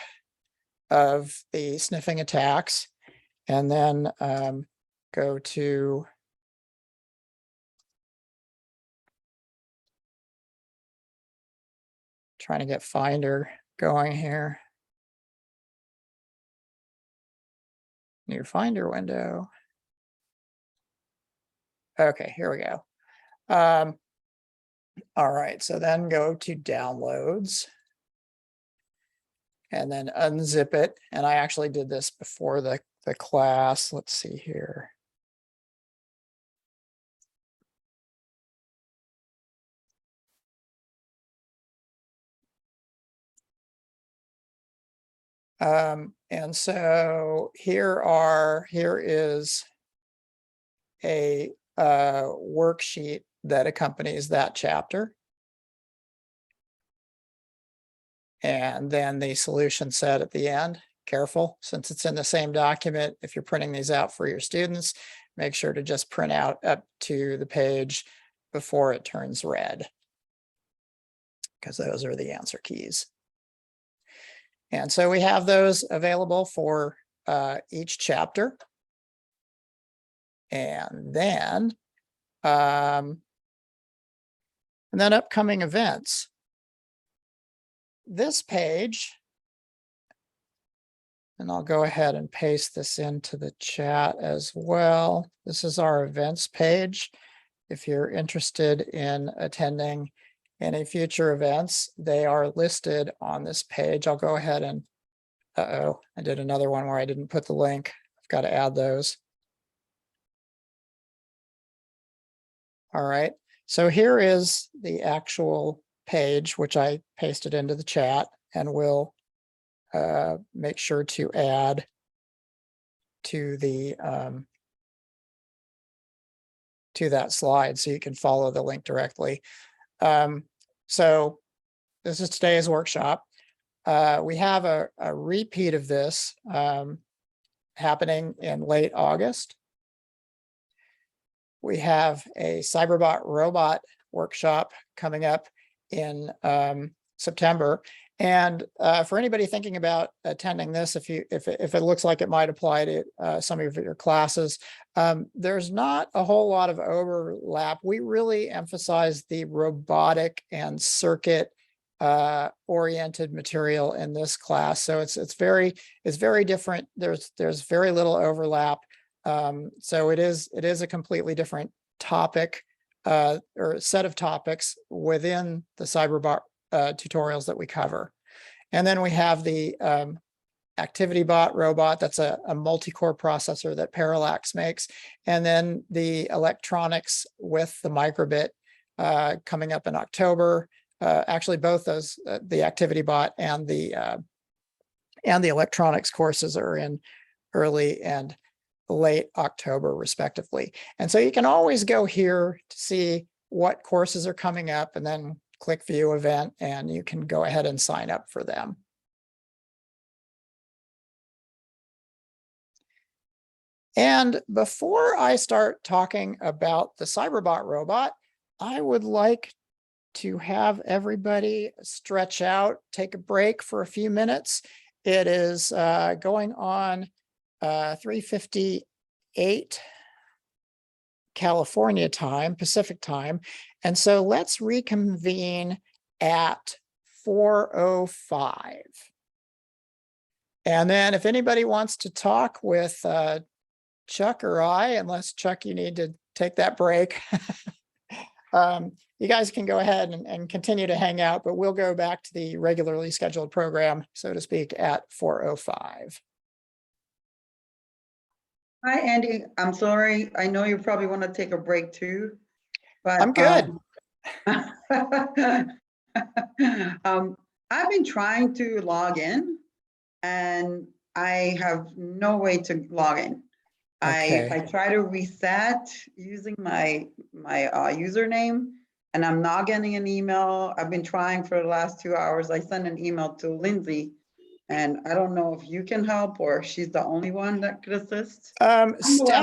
of the sniffing attacks, and then go to Trying to get Finder going here. New Finder window. Okay, here we go. All right, so then go to downloads. And then unzip it. And I actually did this before the class. Let's see here. And so here is a worksheet that accompanies that chapter. And then the solution set at the end. Careful, since it's in the same document, if you're printing these out for your students, make sure to just print out up to the page before it turns red, because those are the answer keys. And so we have those available for each chapter. And then upcoming events. This page, and I'll go ahead and paste this into the chat as well. This is our events page. If you're interested in attending any future events, they are listed on this page. I'll go ahead and, I did another one where I didn't put the link. I've got to add those. All right, so here is the actual page, which I pasted into the chat, and we'll make sure to add to the to that slide so you can follow the link directly. So this is today's workshop. We have a repeat of this happening in late August. We have a Cyberbot robot workshop coming up in September. And for anybody thinking about attending this, if it looks like it might apply to some of your classes, there's not a whole lot of overlap. We really emphasize the robotic and circuit oriented material in this class. So it's very different. There's very little overlap. So it is a completely different topic or set of topics within the Cyberbot tutorials that we cover. And then we have the ActivityBot robot. That's a multi-core processor that Parallax makes. And then the electronics with the microbit coming up in October. Actually, both those, the ActivityBot and the electronics courses are in early and late October, respectively. And so you can always go here to see what courses are coming up and then click view event, and you can go ahead and sign up for them. And before I start talking about the Cyberbot robot, I would like to have everybody stretch out, take a break for a few minutes. It is going on 3:58 California time, Pacific time. And so let's reconvene at 4:05. And then if anybody wants to talk with Chuck or I, unless Chuck, you need to take that break, you guys can go ahead and continue to hang out, but we'll go back to the regularly scheduled program, so to speak, at 4:05. Hi, Andy. I'm sorry. I know you probably want to take a break too, but I'm good. I've been trying to log in and I have no way to log in. Okay. I try to reset using my username and I'm not getting an email. I've been trying for the last 2 hours. I sent an email to Lindsay and I don't know if you can help or she's the only one that could assist. I'm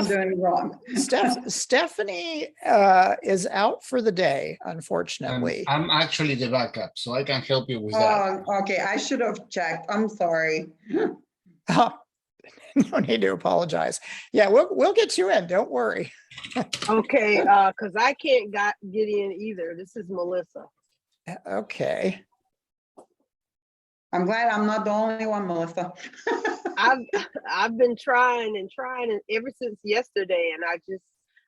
doing wrong. Stephanie is out for the day, unfortunately. I'm actually the backup, so I can help you with that. Okay, I should have checked. I'm sorry. Oh, no need to apologize. Yeah, we'll get you in. Don't worry. Okay, because I can't get in either. This is Melissa. Okay. I'm glad I'm not the only one, Melissa. I've been trying and ever since yesterday, and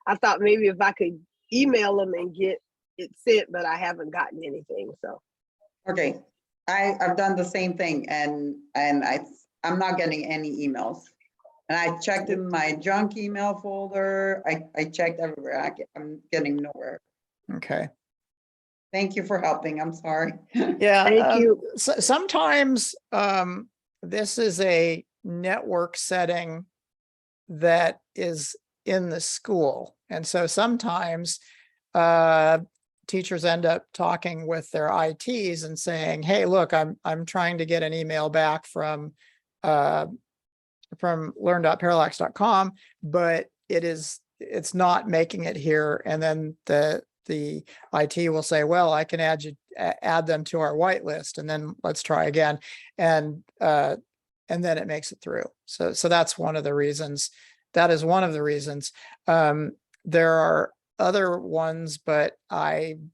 I thought maybe if I could email them and get it sent, but I haven't gotten anything. So Okay, I've done the same thing, and I'm not getting any emails. And I checked in my junk email folder. I checked everywhere. I'm getting nowhere. Okay. Thank you for helping. I'm sorry. Yeah. Thank you. Sometimes this is a network setting that is in the school. And so sometimes teachers end up talking with their ITs and saying, hey, look, I'm trying to get an email back from learn.parallax.com, but it's not making it here. And then the IT will say, well, I can add them to our whitelist, and then let's try again. And then it makes it through. So that's one of the reasons. That is one of the reasons. There are other ones, but I'm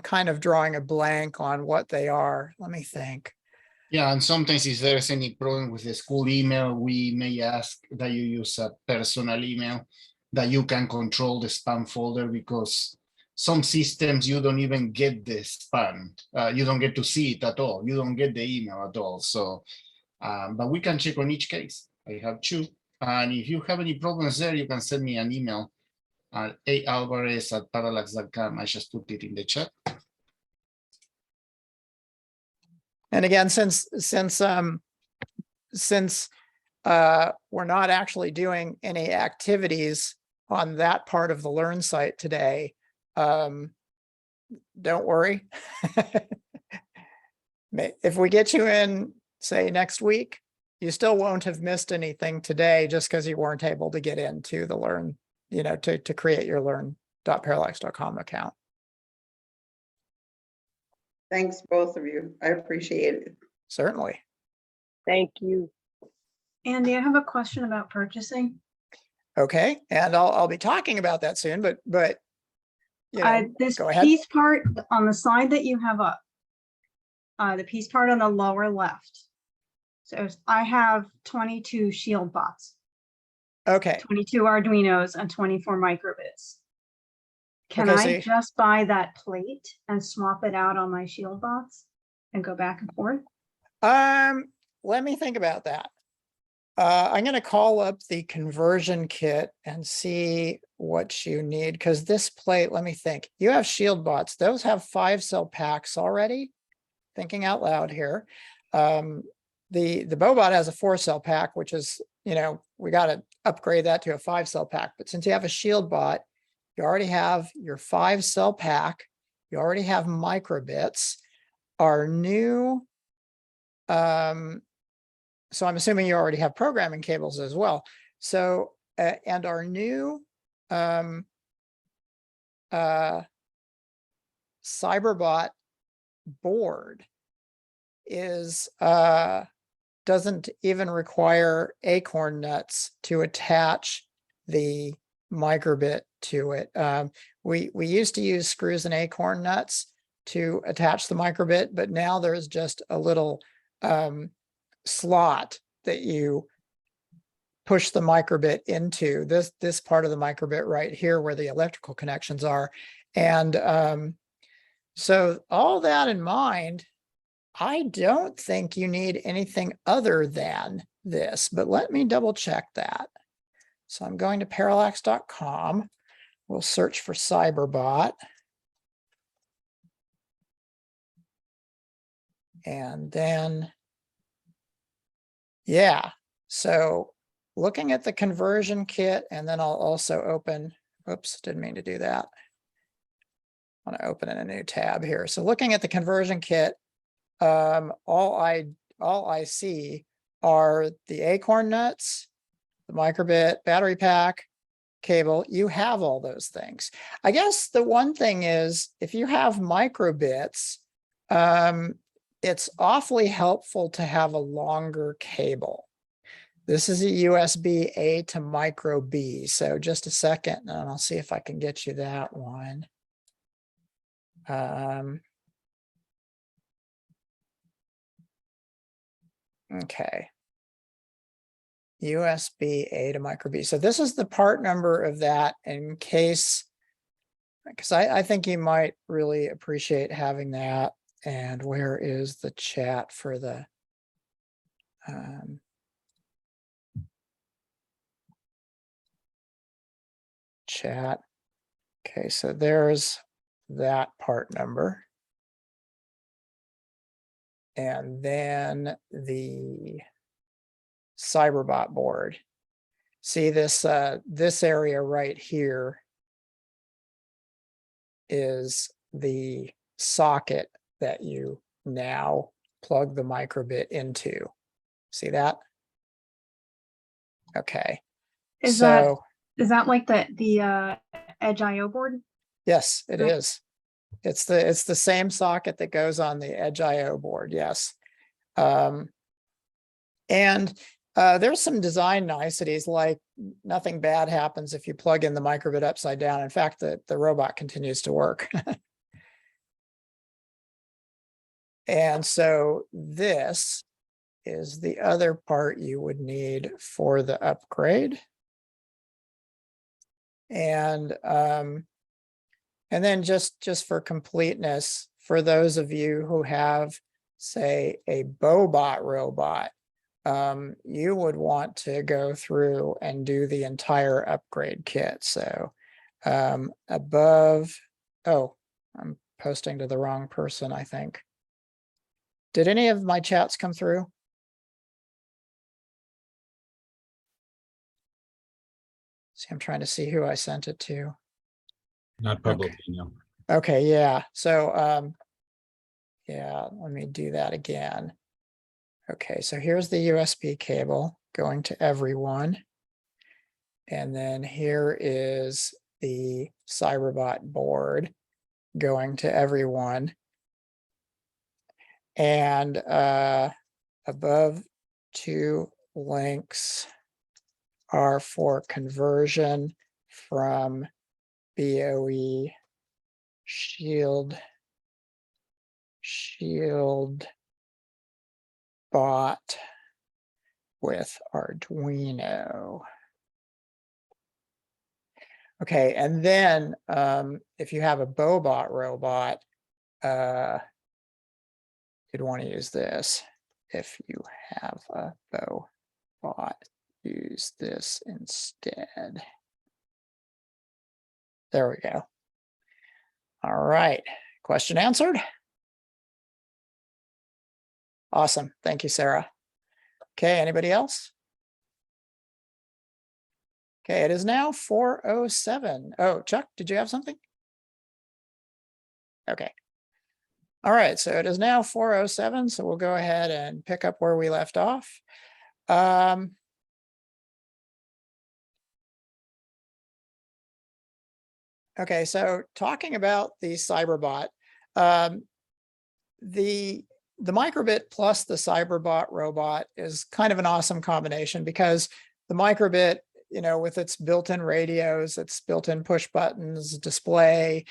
kind of drawing a blank on what they are. Let me think. Yeah, and sometimes if there's any problem with the school email, we may ask that you use a personal email that you can control the spam folder, because some systems you don't even get the spam. You don't get to see it at all. You don't get the email at all. So, but we can check on each case. I have two. And if you have any problems there, you can send me an email at aalvarez@parallax.com. I just put it in the chat. And again, since we're not actually doing any activities on that part of the Learn site today, don't worry. If we get you in, say, next week, you still won't have missed anything today just because you weren't able to get into the Learn, to create your learn.parallax.com account. Thanks, both of you. I appreciate it. Certainly. Thank you. Andy, I have a question about purchasing. Okay, and I'll be talking about that soon, but This go ahead. piece part on the slide that you have up, the piece part on the lower left. So I have 22 shield bots, Okay, 22 Arduinos, and 24 microbits. Can Okay, I just buy that plate and swap it out on my shield bots and go back and forth? let me think about that. I'm going to call up the conversion kit and see what you need, because this plate, let me think. You have shield bots. Those have 5-cell packs already. Thinking out loud here. The Bobot has a 4-cell pack, which is, we got to upgrade that to a 5-cell pack. But since you have a shield bot, you already have your 5-cell pack. You already have microbits. Our new, so I'm assuming you already have programming cables as well. So, and our new Cyberbot board is doesn't even require acorn nuts to attach the microbit to it. We used to use screws and acorn nuts to attach the microbit, but now there's just a little slot that you push the microbit into, this part of the microbit right here where the electrical connections are. And so all that in mind, I don't think you need anything other than this, but let me double check that. So I'm going to parallax.com. We'll search for Cyberbot. And then, yeah, so looking at the conversion kit, and then I'll also open, oops, didn't mean to do that. I want to open in a new tab here. So looking at the conversion kit, all I see are the acorn nuts, the microbit, battery pack, cable. You have all those things. I guess the one thing is, if you have microbits, it's awfully helpful to have a longer cable. This is a USB A to micro B. So just a second, and I'll see if I can get you that one. Okay. USB A to micro B. So this is the part number of that in case, because I think you might really appreciate having that. And where is the chat for the chat? Okay, so there's that part number. And then the Cyberbot board. See this this area right here is the socket that you now plug the microbit into. See that? Okay. Is So that like the Edge IO board? yes, it Right. is. It's the same socket that goes on the Edge IO board. Yes. And there's some design niceties, like nothing bad happens if you plug in the microbit upside down. In fact, the robot continues to work. And so this is the other part you would need for the upgrade. And then just for completeness, for those of you who have, say, a Bobot robot, you would want to go through and do the entire upgrade kit. So above, oh, I'm posting to the wrong person, I think. Did any of my chats come through? See, I'm trying to see who I sent it to. Not public email. Okay, yeah. So yeah, let me do that again. Okay, so here's the USB cable going to everyone. And then here is the Cyberbot board going to everyone. And above two links are for conversion from BOE Shield bot with Arduino. Okay, and then if you have a Bobot robot, you'd want to use this. If you have a Bobot, use this instead. There we go. All right, question answered. Awesome, thank you, Sarah. Okay, anybody else? Okay, it is now 4:07. Oh, Chuck, did you have something? Okay. All right, so it is now 4:07, so we'll go ahead and pick up where we left off. Okay, so talking about the Cyberbot, the microbit plus the Cyberbot robot is kind of an awesome combination, because the microbit, you know, with its built-in radios, its built-in push buttons, display,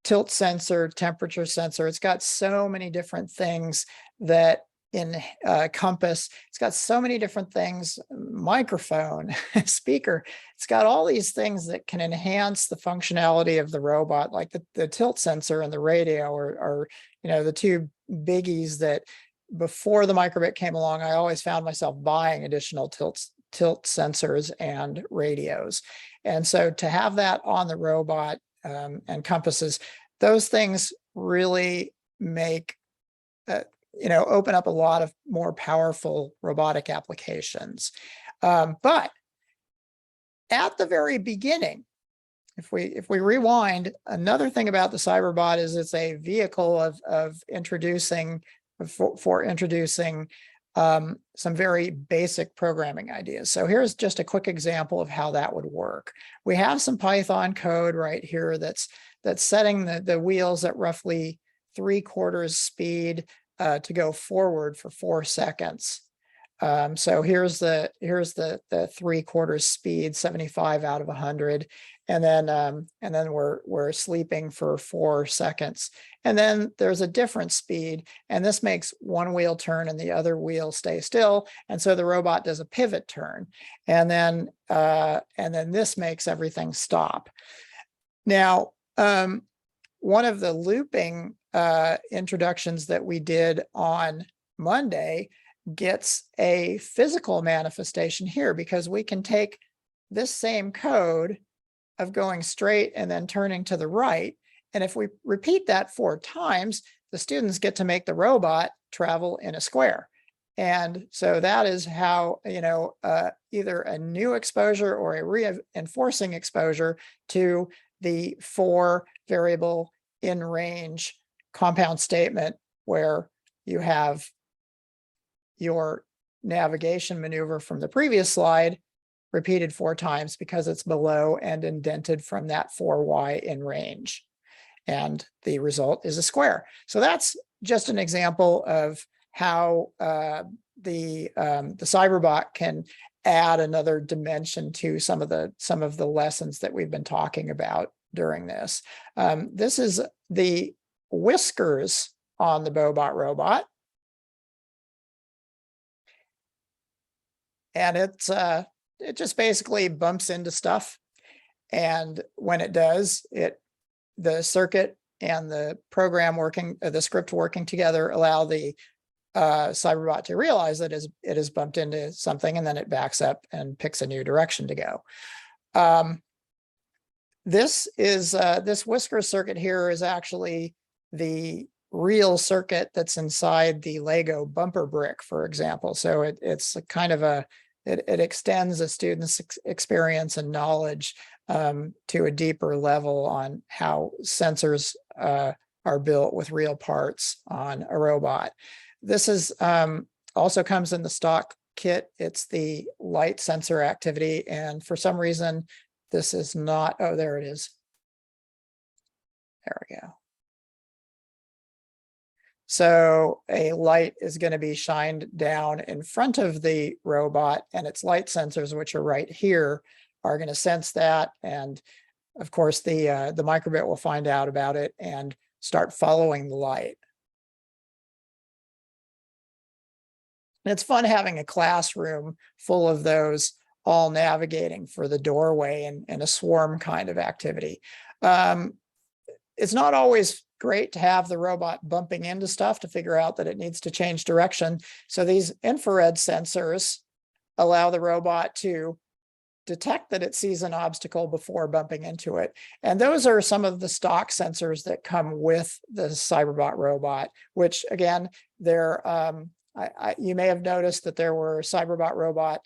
tilt sensor, temperature sensor, it's got so many different things that in compass, it's got so many different things, microphone, speaker, it's got all these things that can enhance the functionality of the robot, like the tilt sensor and the radio are, you know, the two biggies that before the microbit came along, I always found myself buying additional tilt sensors and radios. And so to have that on the robot and compasses, those things really make you know, open up a lot of more powerful robotic applications. But at the very beginning, if we rewind, another thing about the Cyberbot is it's a vehicle of introducing for introducing some very basic programming ideas. So here's just a quick example of how that would work. We have some Python code right here that's setting the wheels at roughly 3/4 speed to go forward for 4 seconds. So here's the 3/4 speed, 75 out of 100. and then we're sleeping for 4 seconds. And then there's a different speed, and this makes one wheel turn and the other wheel stay still. And so the robot does a pivot turn, and then this makes everything stop. Now, one of the looping introductions that we did on Monday gets a physical manifestation here, because we can take this same code of going straight and then turning to the right. And if we repeat that 4 times, the students get to make the robot travel in a square. And so that is how, either a new exposure or a reinforcing exposure to the 4 variable in range compound statement, where you have your navigation maneuver from the previous slide repeated 4 times, because it's below and indented from that 4y in range. And the result is a square. So that's just an example of how the Cyberbot can add another dimension to some of the lessons that we've been talking about during this. This is the whiskers on the Bobot robot. And it just basically bumps into stuff. And when it does, the circuit and the program working, the script working together allow the Cyberbot to realize that it has bumped into something, and then it backs up and picks a new direction to go. This whisker circuit here is actually the real circuit that's inside the Lego bumper brick, for example. So it's kind of it extends a student's experience and knowledge to a deeper level on how sensors are built with real parts on a robot. This is also comes in the stock kit. It's the light sensor activity, and for some reason this is not. Oh, there it is. There we go. So a light is going to be shined down in front of the robot, and its light sensors, which are right here, are going to sense that. And of course, the microbit will find out about it and start following the light. And it's fun having a classroom full of those all navigating for the doorway in a swarm kind of activity. It's not always great to have the robot bumping into stuff to figure out that it needs to change direction. So these infrared sensors allow the robot to detect that it sees an obstacle before bumping into it. And those are some of the stock sensors that come with the Cyberbot robot, which again, they're, you may have noticed that there were Cyberbot robot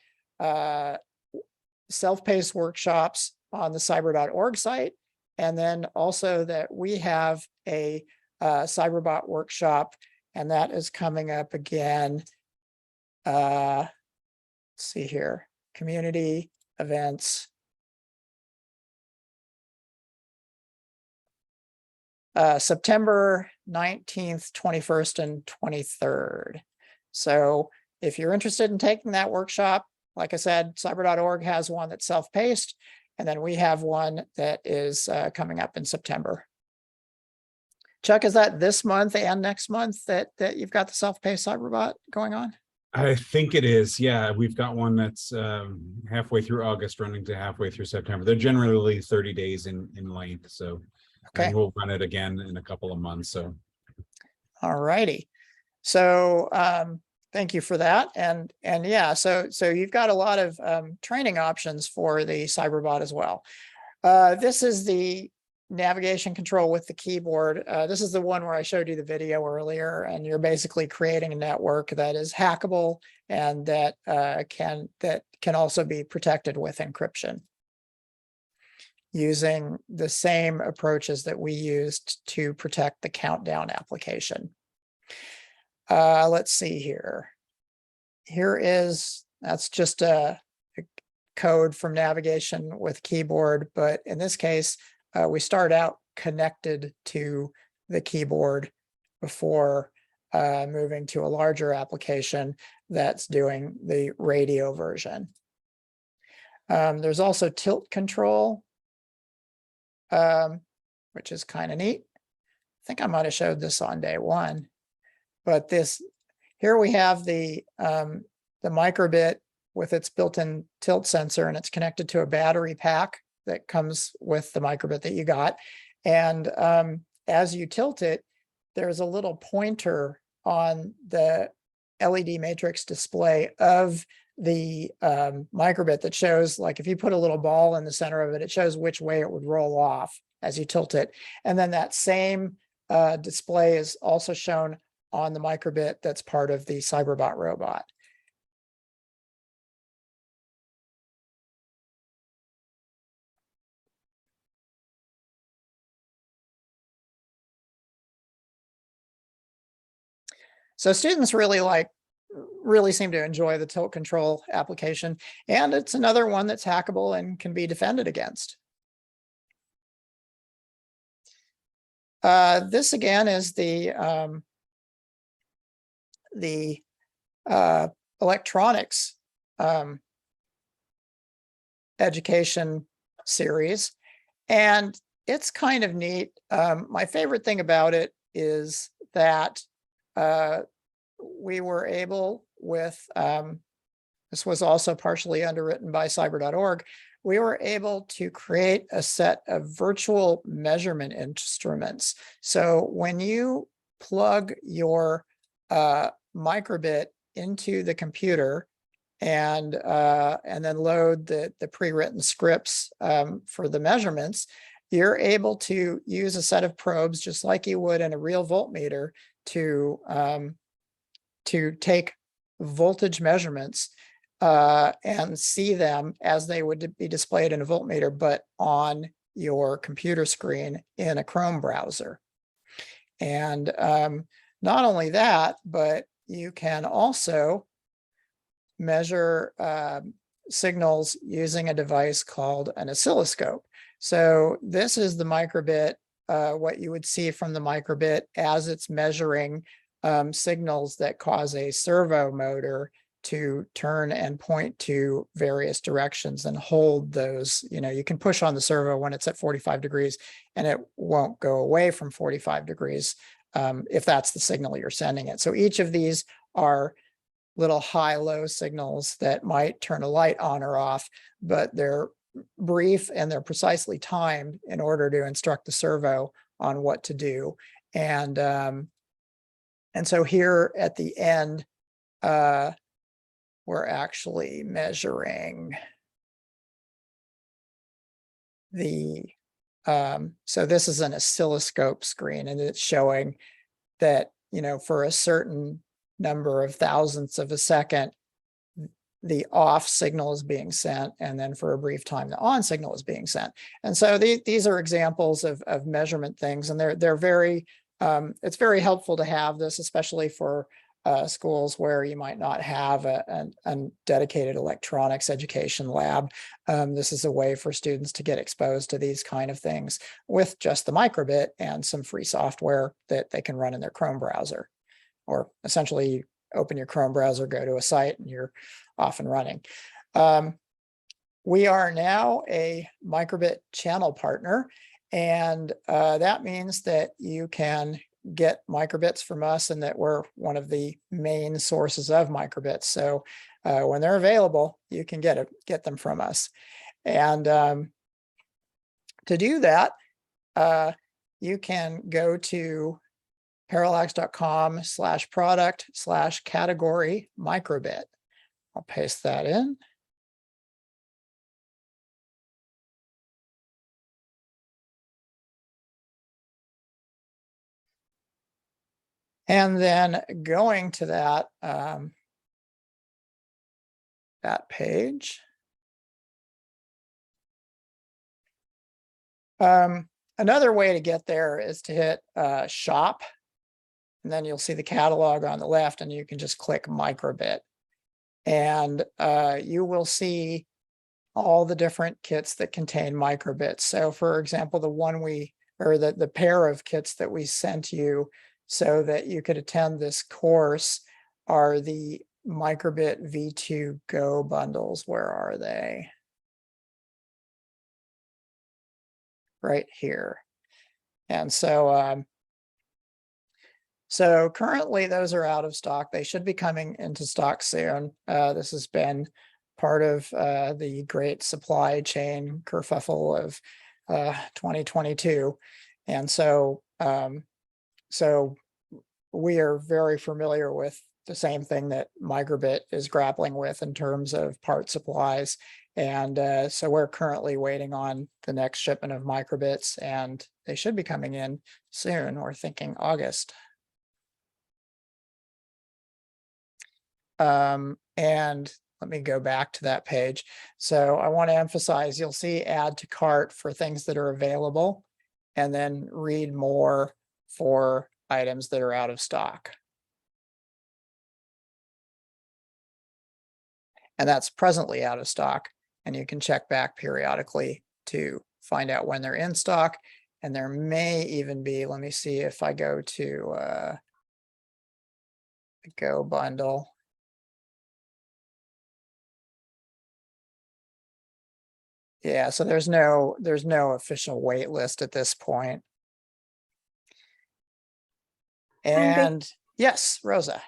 self-paced workshops on the cyber.org site. And then also that we have a Cyberbot workshop, and that is coming up again. Let's see here, community events. September 19th, 21st, and 23rd. So if you're interested in taking that workshop, like I said, cyber.org has one that's self-paced, and then we have one that is coming up in September. Chuck, is that this month and next month that you've got the self-paced Cyberbot going on? I think it is. Yeah, we've got one that's halfway through August, running to halfway through September. They're generally 30 days in length. So okay, and we'll run it again in a couple of months. So all righty. So thank you for that. And yeah, so you've got a lot of training options for the Cyberbot as well. This is the navigation control with the keyboard. This is the one where I showed you the video earlier, and you're basically creating a network that is hackable and that can also be protected with encryption using the same approaches that we used to protect the Countdown application. Let's see here. That's just a code from navigation with keyboard, but in this case, we start out connected to the keyboard before moving to a larger application that's doing the radio version. There's also tilt control which is kind of neat. I think I might have showed this on day one, but here we have the microbit with its built-in tilt sensor, and it's connected to a battery pack that comes with the microbit that you got. And as you tilt it, there's a little pointer on the LED matrix display of the microbit that shows, like if you put a little ball in the center of it, it shows which way it would roll off as you tilt it. And then that same display is also shown on the microbit that's part of the Cyberbot robot. So students really seem to enjoy the tilt control application, and it's another one that's hackable and can be defended against. This again is the electronics education series, and it's kind of neat. My favorite thing about it is that we were able with, this was also partially underwritten by cyber.org, we were able to create a set of virtual measurement instruments. So when you plug your microbit into the computer and then load the pre-written scripts for the measurements, you're able to use a set of probes just like you would in a real voltmeter to take voltage measurements and see them as they would be displayed in a voltmeter, but on your computer screen in a Chrome browser. And not only that, but you can also measure signals using a device called an oscilloscope. So this is the microbit, what you would see from the microbit as it's measuring signals that cause a servo motor to turn and point to various directions and hold those. You can push on the servo when it's at 45 degrees and it won't go away from 45 degrees if that's the signal you're sending it. So each of these are little high-low signals that might turn a light on or off, but they're brief and they're precisely timed in order to instruct the servo on what to do. And so here at the end, we're actually measuring the, so this is an oscilloscope screen, and it's showing that, for a certain number of thousandths of a second, the off signal is being sent, and then for a brief time, the on signal is being sent. And so these are examples of measurement things, and they're very, it's very helpful to have this, especially for schools where you might not have a dedicated electronics education lab. This is a way for students to get exposed to these kind of things with just the microbit and some free software that they can run in their Chrome browser. Or essentially you open your Chrome browser, go to a site, and you're off and running. We are now a microbit channel partner, and that means that you can get microbits from us and that we're one of the main sources of microbits. So when they're available, you can get them from us. And to do that, you can go to parallax.com/product/category microbit. I'll paste that in. And then going to that, that page. Another way to get there is to hit shop, and then you'll see the catalog on the left, and you can just click microbit. And you will see all the different kits that contain microbits. So for example, the pair of kits that we sent you so that you could attend this course are the microbit V2 Go bundles. Where are they? right here. And so, so currently those are out of stock. They should be coming into stock soon. This has been part of the great supply chain kerfuffle of 2022. And so, so we are very familiar with the same thing that Microbit is grappling with in terms of part supplies. And so we're currently waiting on the next shipment of microbits, and they should be coming in soon. We're thinking August. And let me go back to that page. So I want to emphasize, you'll see add to cart for things that are available, and then read more for items that are out of stock. And that's presently out of stock. And you can check back periodically to find out when they're in stock. And there may even be, let me see if I go to the Go bundle. Yeah, so there's no official wait list at this point. And yes, Rosa.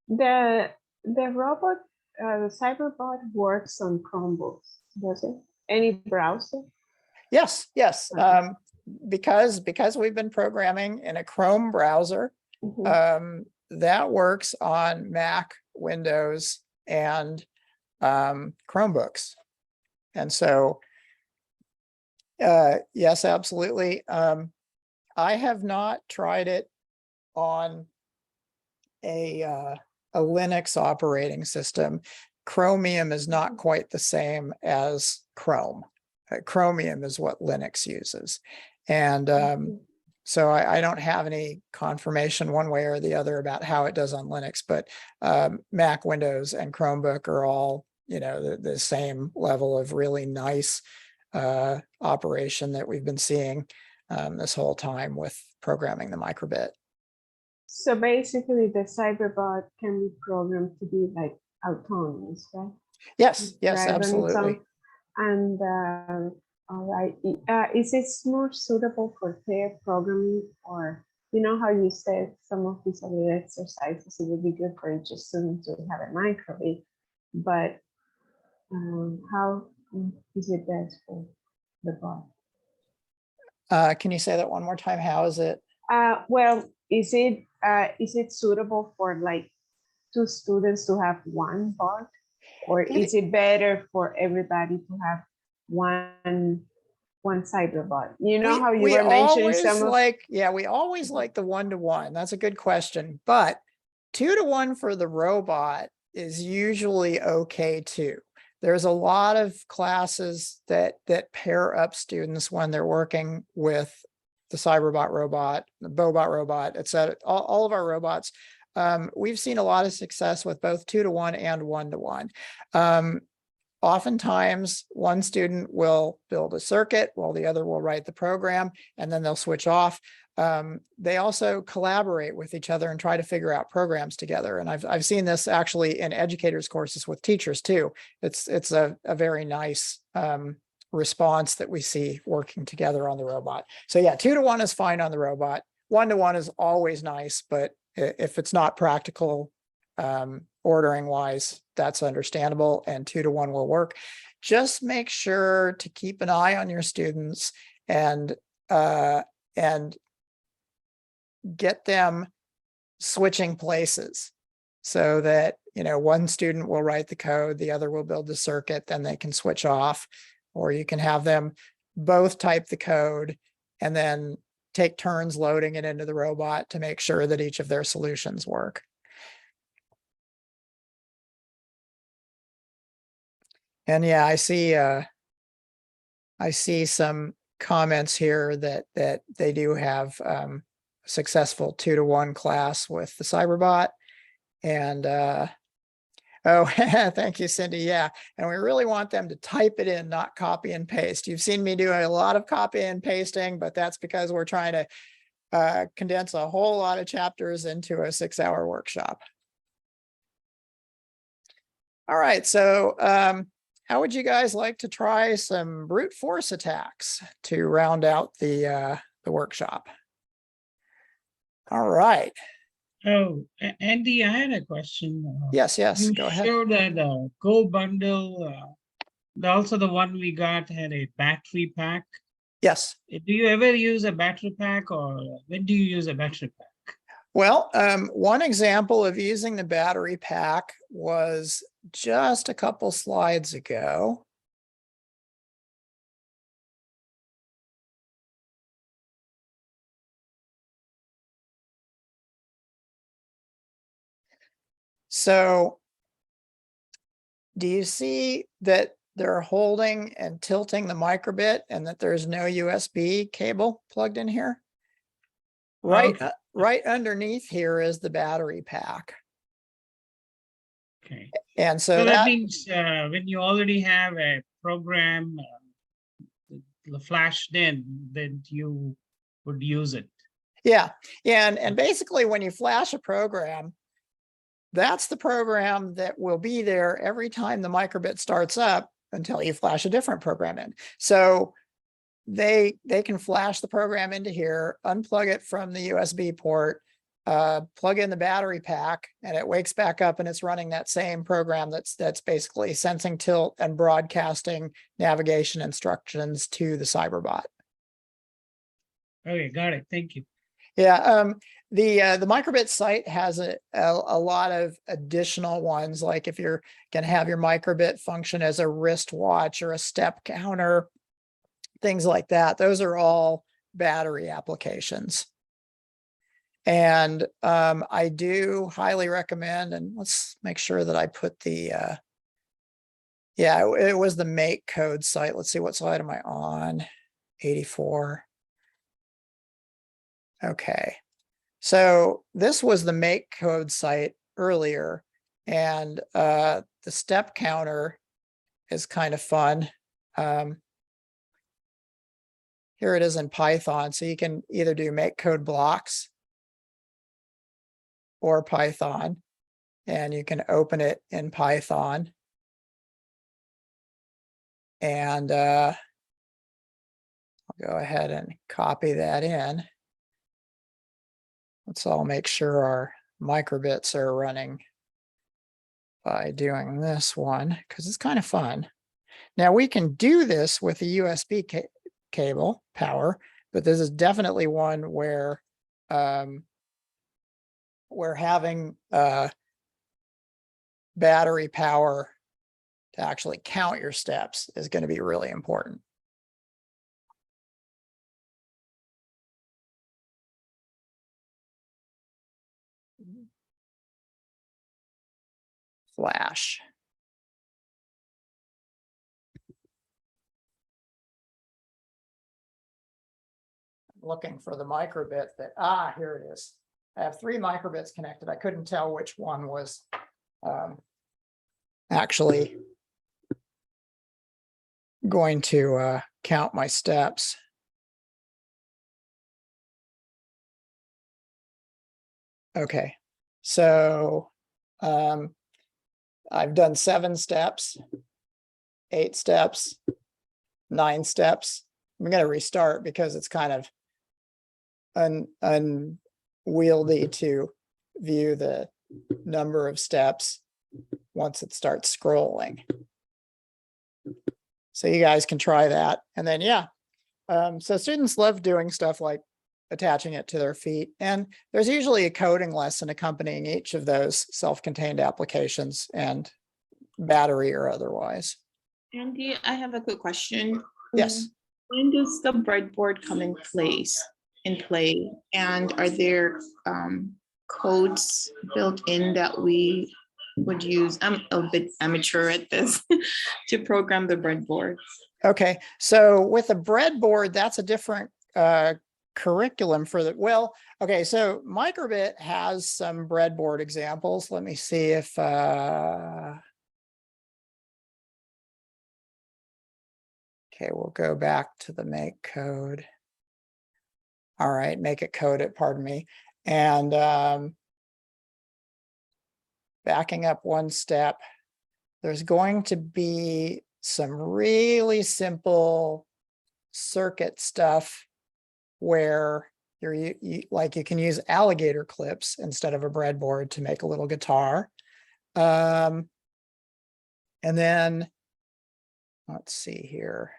The robot, the Cyberbot works on Chromebooks, does it? Any browser? Yes, yes. Okay. Because we've been programming in a Chrome browser, Mhm. that works on Mac, Windows, and Chromebooks. And so, yes, absolutely. I have not tried it on a Linux operating system. Chromium is not quite the same as Chrome. Chromium is what Linux uses. And so I don't have any confirmation one way or the other about how it does on Linux, but Mac, Windows, and Chromebook are all, you know, the same level of really nice operation that we've been seeing this whole time with programming the microbit. So basically, the Cyberbot can be programmed to be like autonomous, right? Yes, yes, Drive on its own. absolutely. And all right, is it more suitable for pair programming, or you know how you said some of these other exercises it would be good for each student to have a microbit, but how is it best for the bot? Can you say that one more time? How is it? Well, is it suitable for like 2 students to have one bot, or is it better for everybody to have one Cyberbot? You know how you were mentioning some of we always like the 1-to-1. That's a good question, but 2-to-1 for the robot is usually okay too. There's a lot of classes that pair up students when they're working with the Cyberbot robot, the Bobot robot, etc. All of our robots. We've seen a lot of success with both 2-to-1 and 1-to-1. Oftentimes, one student will build a circuit while the other will write the program, and then they'll switch off. They also collaborate with each other and try to figure out programs together. And I've seen this actually in educators courses with teachers too. It's a very nice response that we see working together on the robot. So yeah, 2-to-1 is fine on the robot. 1-to-1 is always nice, but if it's not practical, ordering wise, that's understandable, and 2-to-1 will work. Just make sure to keep an eye on your students and get them switching places so that, you know, one student will write the code, the other will build the circuit, then they can switch off, or you can have them both type the code and then take turns loading it into the robot to make sure that each of their solutions work. And yeah, I see some comments here that they do have successful 2-to-1 class with the Cyberbot. And oh, thank you, Cindy. Yeah, and we really want them to type it in, not copy and paste. You've seen me do a lot of copy and pasting, but that's because we're trying to condense a whole lot of chapters into a 6-hour workshop. All right, so how would you guys like to try some brute force attacks to round out the workshop? All right. Oh, Andy, I had a question. Yes, You go ahead. showed that Go bundle. Also, the one we got had a battery pack. Yes. Do you ever use a battery pack, or when do you use a battery pack? Well, one example of using the battery pack was just a couple slides ago. So do you see that they're holding and tilting the microbit and that there's no USB cable plugged in here? Right, Okay. right underneath here is the battery pack. Okay. And So so that that, means when you already have a program flashed in, then you would use it. yeah. And basically when you flash a program, that's the program that will be there every time the microbit starts up until you flash a different program in. So they can flash the program into here, unplug it from the USB port, plug in the battery pack, and it wakes back up and it's running that same program that's basically sensing tilt and broadcasting navigation instructions to the Cyberbot. Okay, got it. Thank you. Yeah, the microbit site has a lot of additional ones, like if you're going to have your microbit function as a wristwatch or a step counter, things like that. Those are all battery applications. And I do highly recommend, and let's make sure that I put the, yeah, it was the make code site. Let's see, what slide am I on? 84. Okay. So this was the make code site earlier, and the step counter is kind of fun. Here it is in Python. So you can either do make code blocks or Python, and you can open it in Python. And I'll go ahead and copy that in. Let's all make sure our microbits are running by doing this one, because it's kind of fun. Now we can do this with a USB cable power, but this is definitely one where we're having battery power to actually count your steps is going to be really important. Flash. Looking for the microbit that, here it is. I have 3 microbits connected. I couldn't tell which one was actually going to count my steps. Okay, so I've done 7 steps, 8 steps, 9 steps. I'm going to restart because it's kind of unwieldy to view the number of steps once it starts scrolling. So you guys can try that. And then, yeah, so students love doing stuff like attaching it to their feet. And there's usually a coding lesson accompanying each of those self-contained applications, and battery or otherwise. Andy, I have a quick question. Yes. When does the breadboard come in play? And are there codes built in that we would use? I'm a bit amateur at this to program the breadboard. Okay, so with a breadboard, that's a different curriculum for the, well, okay, so Microbit has some breadboard examples. Let me see if okay, we'll go back to the make code. All right, make it code it, pardon me. And backing up one step, there's going to be some really simple circuit stuff where like you can use alligator clips instead of a breadboard to make a little guitar. And then let's see here.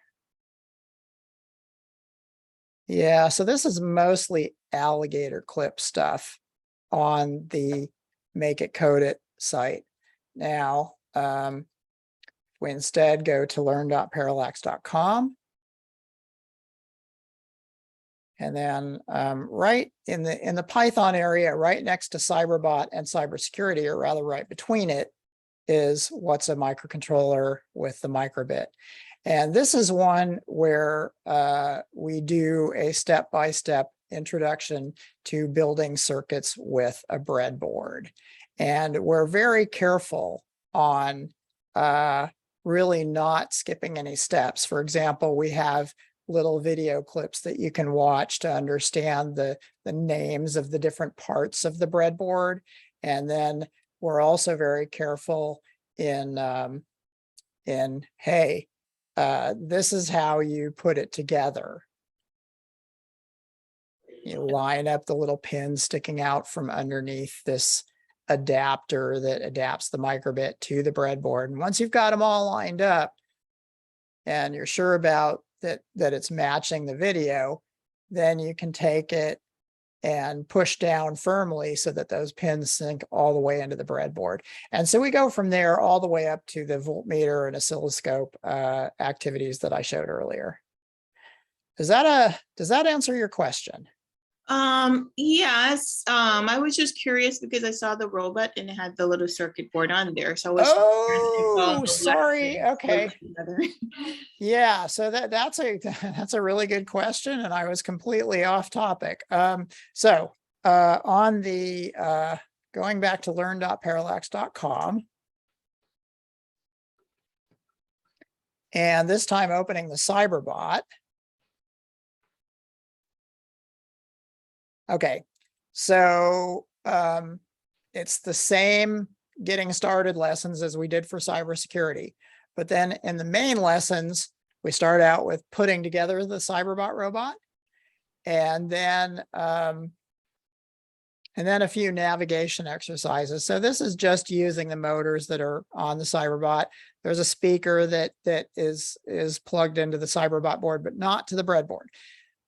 Yeah, so this is mostly alligator clip stuff on the Make It Code It site. Now, we instead go to learn.parallax.com. And then right in the Python area, right next to Cyberbot and cybersecurity, or rather right between it, is what's a microcontroller with the microbit. And this is one where we do a step-by-step introduction to building circuits with a breadboard. And we're very careful on really not skipping any steps. For example, we have little video clips that you can watch to understand the names of the different parts of the breadboard. And then we're also very careful in hey, this is how you put it together. You line up the little pins sticking out from underneath this adapter that adapts the microbit to the breadboard. And once you've got them all lined up and you're sure about that it's matching the video, then you can take it and push down firmly so that those pins sink all the way into the breadboard. And so we go from there all the way up to the voltmeter and oscilloscope activities that I showed earlier. Does that answer your question? Yes. I was just curious because I saw the robot and it had the little circuit board on there. So I was oh, sorry. Okay. Yeah, so that's a really good question, and I was completely off topic. So on the going back to learn.parallax.com, and this time opening the Cyberbot. Okay, so it's the same getting started lessons as we did for cybersecurity. But then in the main lessons, we start out with putting together the Cyberbot robot, and then a few navigation exercises. So this is just using the motors that are on the Cyberbot. There's a speaker that is plugged into the Cyberbot board, but not to the breadboard.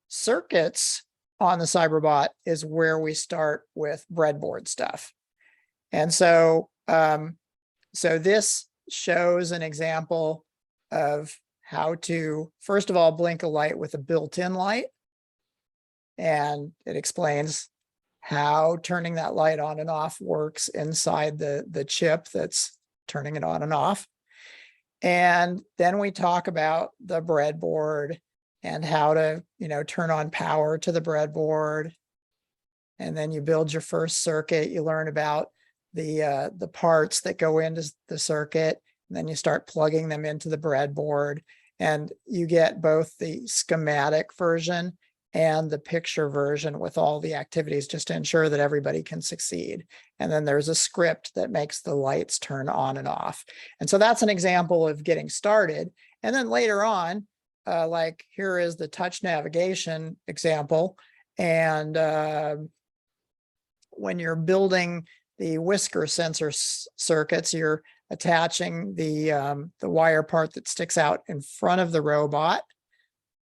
Circuits on the Cyberbot is where we start with breadboard stuff. And so, so this shows an example of how to, first of all, blink a light with a built-in light. And it explains how turning that light on and off works inside the chip that's turning it on and off. And then we talk about the breadboard and how to, turn on power to the breadboard. And then you build your first circuit. You learn about the parts that go into the circuit. And then you start plugging them into the breadboard, and you get both the schematic version and the picture version with all the activities just to ensure that everybody can succeed. And then there's a script that makes the lights turn on and off. And so that's an example of getting started. And then later on, like here is the touch navigation example. And when you're building the whisker sensor circuits, you're attaching the wire part that sticks out in front of the robot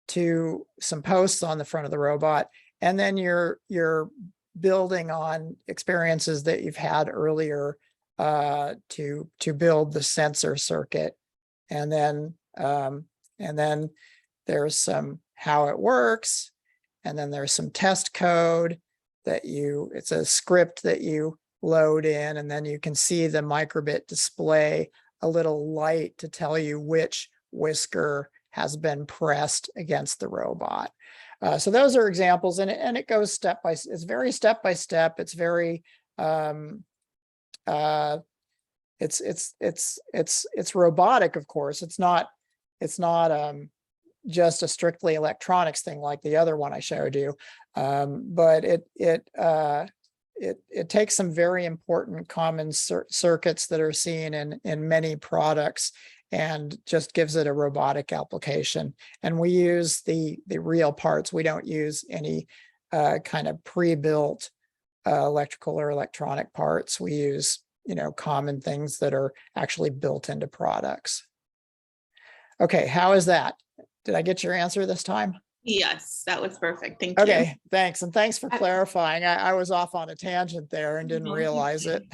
to some posts on the front of the robot. And then you're building on experiences that you've had earlier to build the sensor circuit. And then there's some how it works. And then there's some test code that it's a script that you load in, and then you can see the microbit display a little light to tell you which whisker has been pressed against the robot. So those are examples, and it goes step by. It's very step by step. It's very it's robotic, of course. It's not just a strictly electronics thing like the other one I showed you, but it takes some very important common circuits that are seen in many products and just gives it a robotic application. And we use the real parts. We don't use any kind of pre-built electrical or electronic parts. We use, common things that are actually built into products. Okay, how is that? Did I get your answer this time? Yes, that was perfect. Thank you. Okay, thanks. And thanks for clarifying. I was off on a tangent there and didn't No, realize it.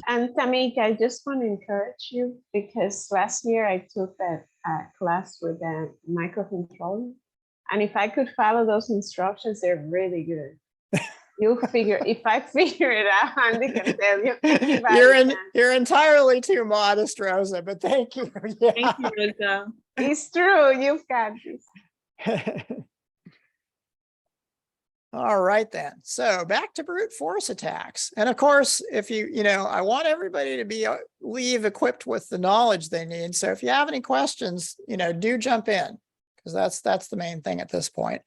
And Tamika, I just want to encourage you because last year I took that class with a microcontroller. And if I could follow those instructions, they're really good. If I figure it out, Andy can tell you. Anybody can. You're entirely too modest, Rosa, but thank you. Yeah. Thank you, Rosa. It's true. You've got this. All right, then. So back to brute force attacks. And of course, if I want everybody to leave equipped with the knowledge they need. So if you have any questions, do jump in because that's the main thing at this point.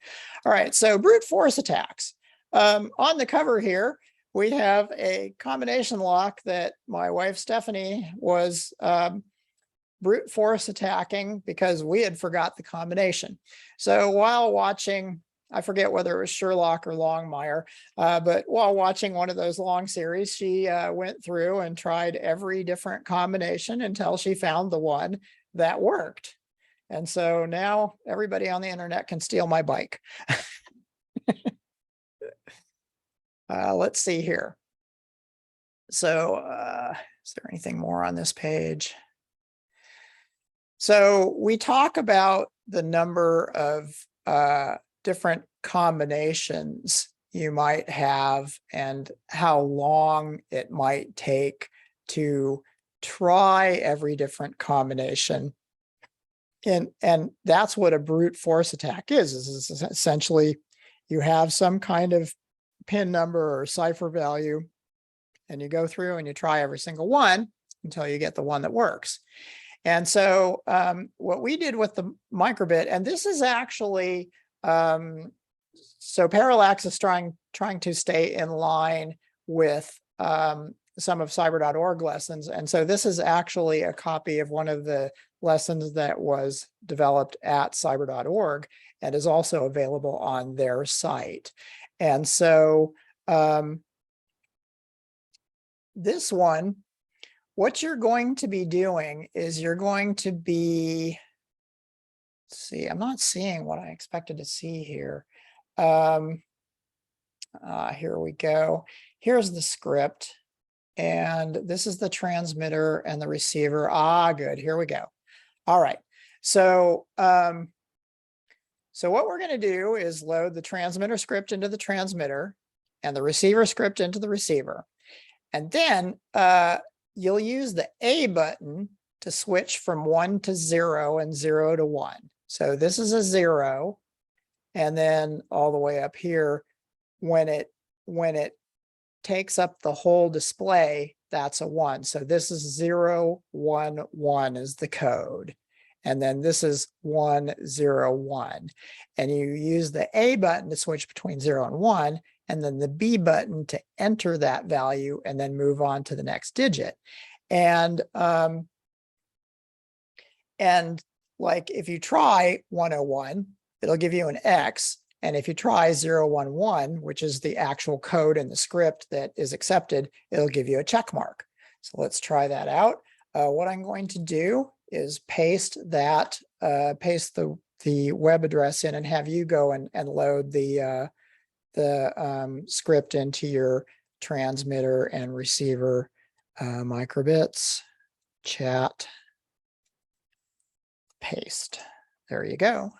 All right. So brute force attacks. On the cover here, we have a combination lock that my wife Stephanie was brute force attacking because we had forgot the combination. So while watching, I forget whether it was Sherlock or Longmire, but while watching one of those long series, she went through and tried every different combination until she found the one that worked. And so now everybody on the internet can steal my bike. Let's see here. So is there anything more on this page? So we talk about the number of different combinations you might have and how long it might take to try every different combination. And that's what a brute force attack is essentially you have some kind of PIN number or cipher value, and you go through and you try every single one until you get the one that works. And so what we did with the microbit, and this is actually, so Parallax is trying to stay in line with some of cyber.org lessons. And so this is actually a copy of one of the lessons that was developed at cyber.org and is also available on their site. And so this one, what you're going to be doing is you're going to be, let's see, I'm not seeing what I expected to see here. Here we go. Here's the script. And this is the transmitter and the receiver. Good. Here we go. All right. So, so what we're going to do is load the transmitter script into the transmitter and the receiver script into the receiver. And then you'll use the A button to switch from 1 to 0 and 0 to 1. So this is a 0. And then all the way up here, when it takes up the whole display, that's a 1. So this is 0, 1, 1 is the code. And then this is 1, 0, 1. And you use the A button to switch between 0 and 1, and then the B button to enter that value and then move on to the next digit. And like if you try 101, it'll give you an X. And if you try 011, which is the actual code in the script that is accepted, it'll give you a check mark. So let's try that out. What I'm going to do is paste that, paste the web address in and have you go and load the script into your transmitter and receiver microbits, chat, paste. There you go.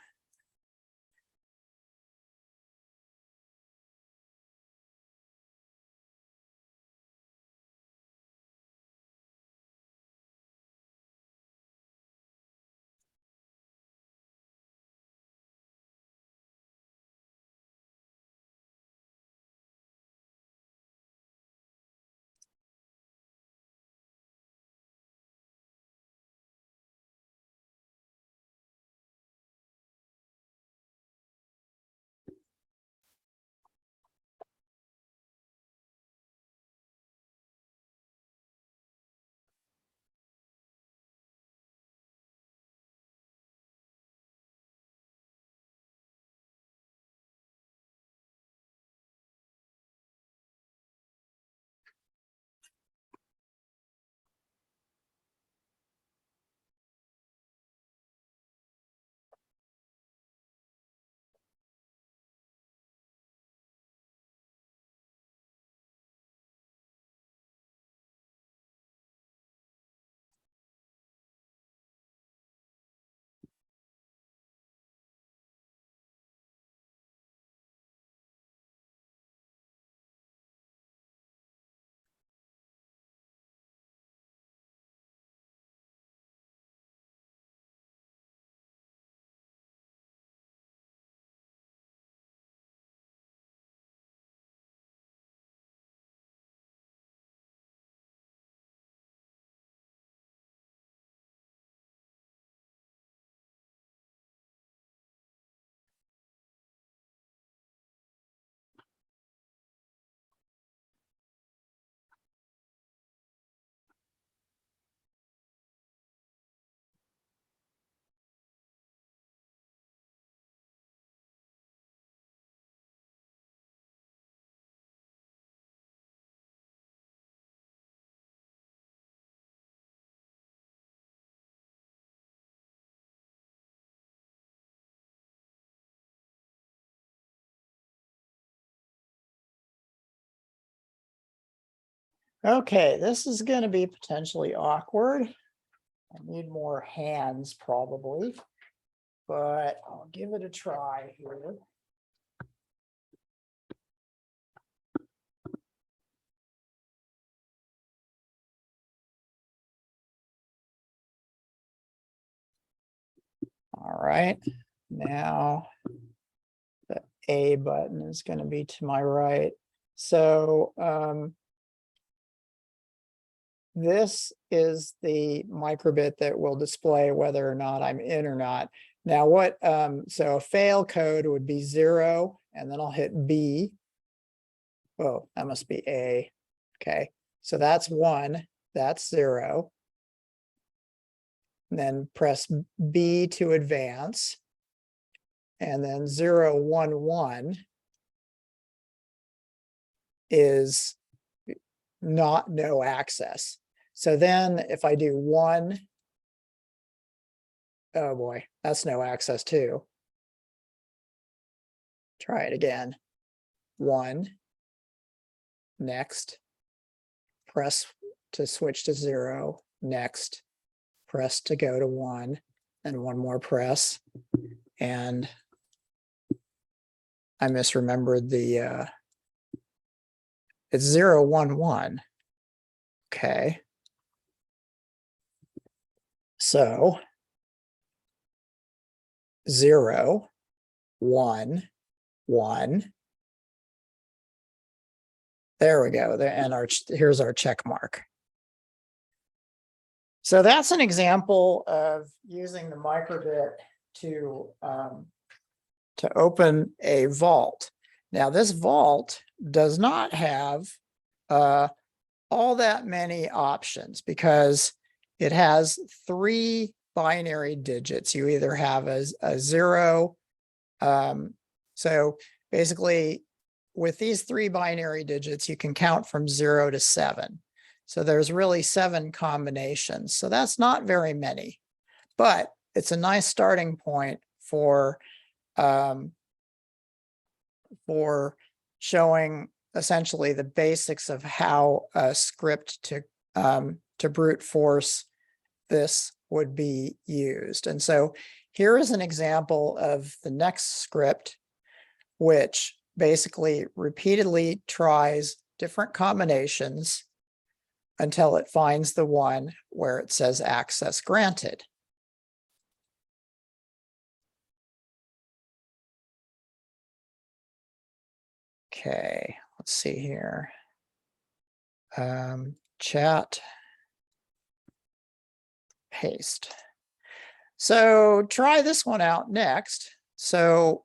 Okay, this is going to be potentially awkward. I need more hands probably, but I'll give it a try here. All right, now the A button is going to be to my right. So this is the microbit that will display whether or not I'm in or not. Now what, so a fail code would be 0, and then I'll hit B. Oh, that must be A. Okay, so that's 1, that's 0. And then press B to advance. And then 0, 1, 1 is not no access. So then if I do 1, oh boy, that's no access too. Try it again. 1, next, press to switch to 0, next, press to go to 1, and one more press. And I misremembered the, it's 0, 1, 1. Okay. So 0, 1, 1. There we go. There, and here's our check mark. So that's an example of using the microbit to open a vault. Now this vault does not have all that many options because it has 3 binary digits. You either have a 0. So basically with these 3 binary digits, you can count from 0 to 7. So there's really 7 combinations. So that's not very many, but it's a nice starting point for showing essentially the basics of how a script to brute force this would be used. And so here is an example of the next script, which basically repeatedly tries different combinations until it finds the one where it says access granted. Okay, let's see here. Chat, paste. So try this one out next. So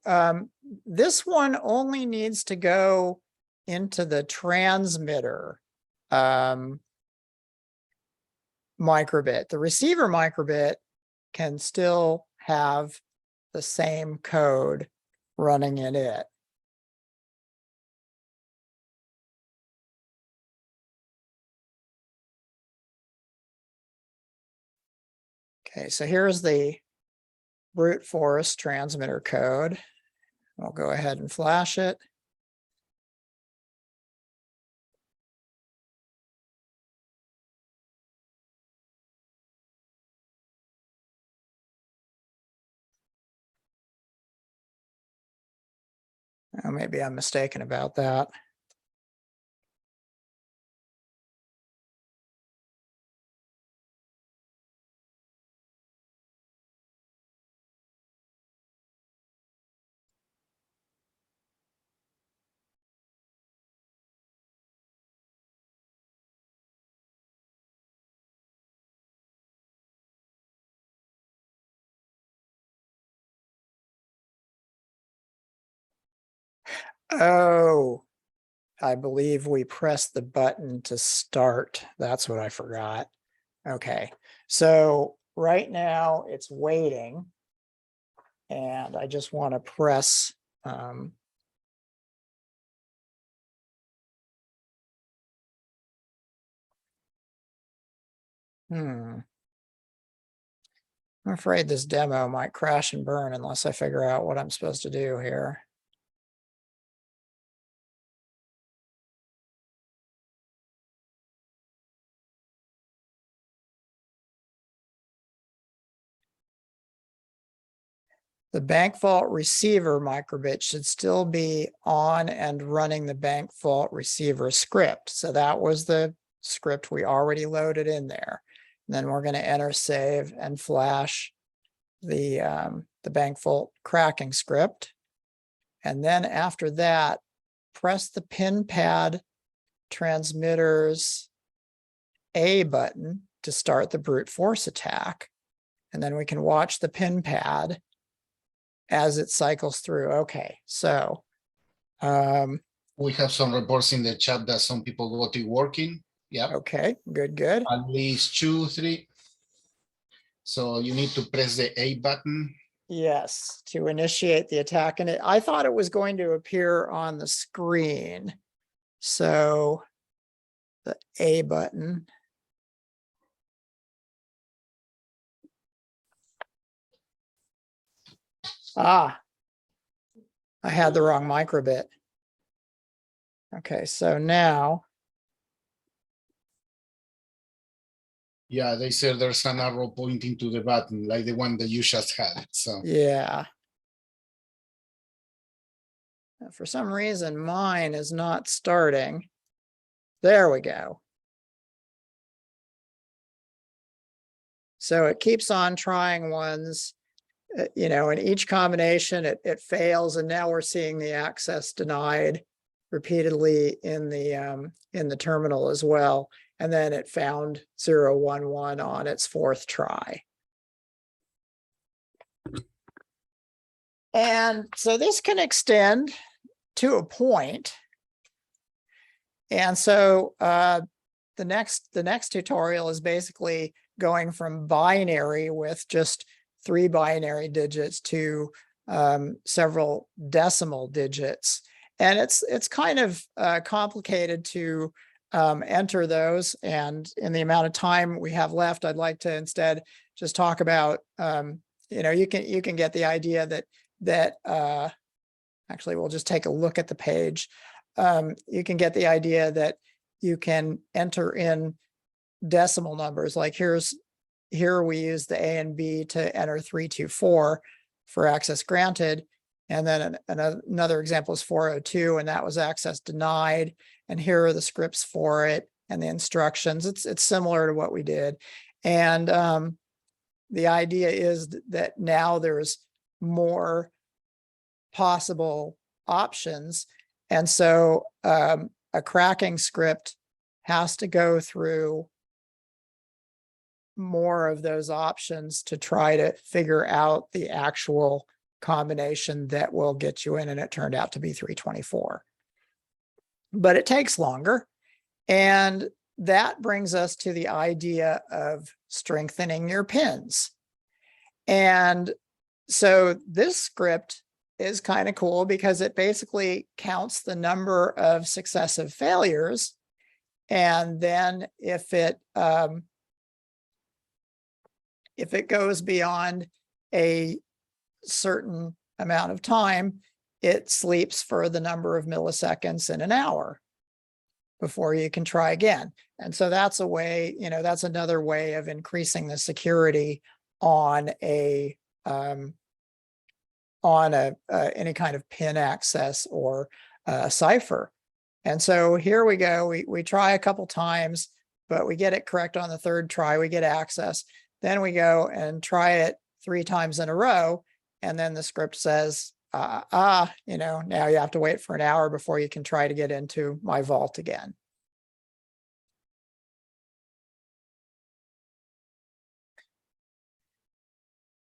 this one only needs to go into the transmitter microbit. The receiver microbit can still have the same code running in it. Okay, so here's the brute force transmitter code. We'll go ahead and flash it. Oh, maybe I'm mistaken about that. Oh, I believe we pressed the button to start. That's what I forgot. Okay, so right now it's waiting. And I just want to press I'm afraid this demo might crash and burn unless I figure out what I'm supposed to do here. the bank vault receiver microbit should still be on and running the bank vault receiver script. So that was the script we already loaded in there. And then we're going to enter save and flash the bank vault cracking script. And then after that, press the pin pad transmitter's A button to start the brute force attack. And then we can watch the pin pad as it cycles through. Okay, so We have some reports in the chat that some people got it working. Yeah, okay, good. at least 2, 3. So you need to press the A button. Yes, to initiate the attack. And I thought it was going to appear on the screen. So the A button. Ah, I had the wrong microbit. Okay, so now, Yeah, they said there's an arrow pointing to the button, like the one that you just had. So yeah. For some reason, mine is not starting. There we go. So it keeps on trying ones, in each combination, it fails. And now we're seeing the access denied repeatedly in the terminal as well. And then it found 011 on its 4th try. And so this can extend to a point. And so the next tutorial is basically going from binary with just 3 binary digits to several decimal digits. And it's kind of complicated to enter those. And in the amount of time we have left, I'd like to instead just talk about, you can get the idea that actually we'll just take a look at the page. You can get the idea that you can enter in decimal numbers. Like here we use the A and B to enter 324 for access granted. And then another example is 402, and that was access denied. And here are the scripts for it and the instructions. It's similar to what we did. And the idea is that now there's more possible options. And so a cracking script has to go through more of those options to try to figure out the actual combination that will get you in. And it turned out to be 324. But it takes longer. And that brings us to the idea of strengthening your pins. And so this script is kind of cool because it basically counts the number of successive failures. And then if it goes beyond a certain amount of time, it sleeps for the number of milliseconds in an hour before you can try again. And so that's a way, that's another way of increasing the security on any kind of pin access or cipher. And so here we go. We try a couple times, but we get it correct on the 3rd try. We get access. Then we go and try it 3 times in a row. And then the script says, now you have to wait for an hour before you can try to get into my vault again.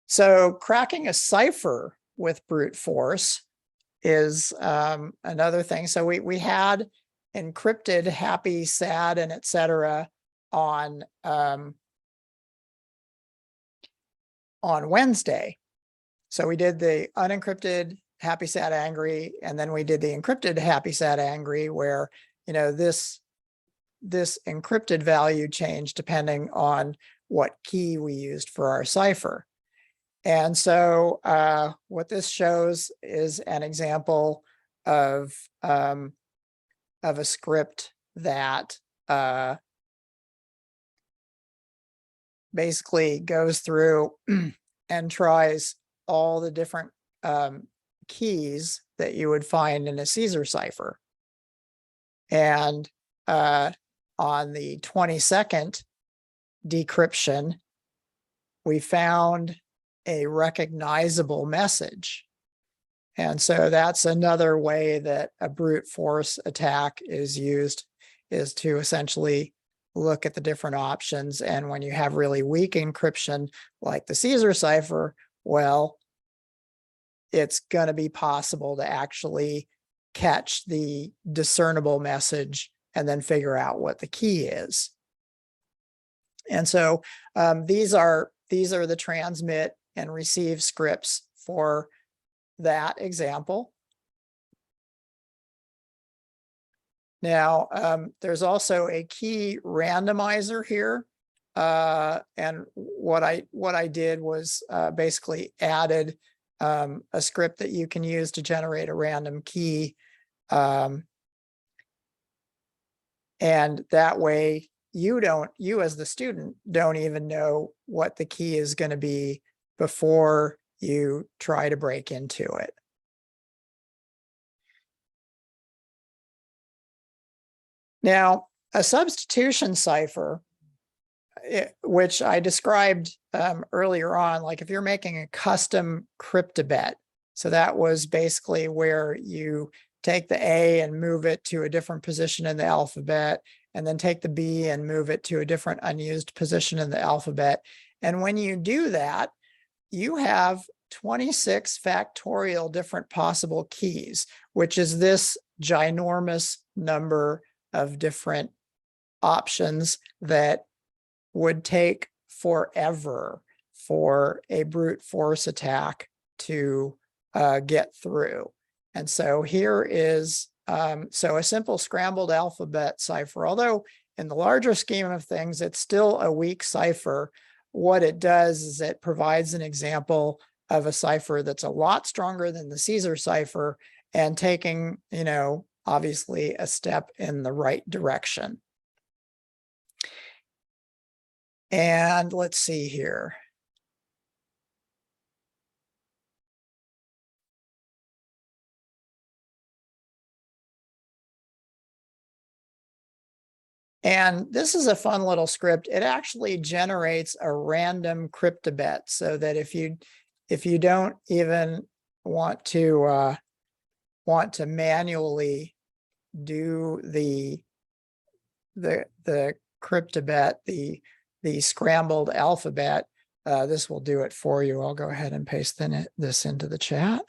So cracking a cipher with brute force is another thing. So we had encrypted happy, sad, and etc. on Wednesday. So we did the unencrypted happy, sad, angry, and then we did the encrypted happy, sad, angry, where this encrypted value changed depending on what key we used for our cipher. And so what this shows is an example of a script that basically goes through and tries all the different keys that you would find in a Caesar cipher. And on the 22nd decryption, we found a recognizable message. And so that's another way that a brute force attack is used, is to essentially look at the different options. And when you have really weak encryption, like the Caesar cipher, well, it's going to be possible to actually catch the discernible message and then figure out what the key is. And so these are the transmit and receive scripts for that example. Now, there's also a key randomizer here. And what I did was basically added a script that you can use to generate a random key. And that way you as the student don't even know what the key is going to be before you try to break into it. Now, a substitution cipher, which I described earlier on, like if you're making a custom cryptobit, so that was basically where you take the A and move it to a different position in the alphabet, and then take the B and move it to a different unused position in the alphabet. And when you do that, you have 26 factorial different possible keys, which is this ginormous number of different options that would take forever for a brute force attack to get through. And so here is, so a simple scrambled alphabet cipher, although in the larger scheme of things, it's still a weak cipher. What it does is it provides an example of a cipher that's a lot stronger than the Caesar cipher and taking, obviously a step in the right direction. And let's see here. And this is a fun little script. It actually generates a random cryptobit so that if you don't even want to manually do the cryptobit, the scrambled alphabet, this will do it for you. I'll go ahead and paste this into the chat.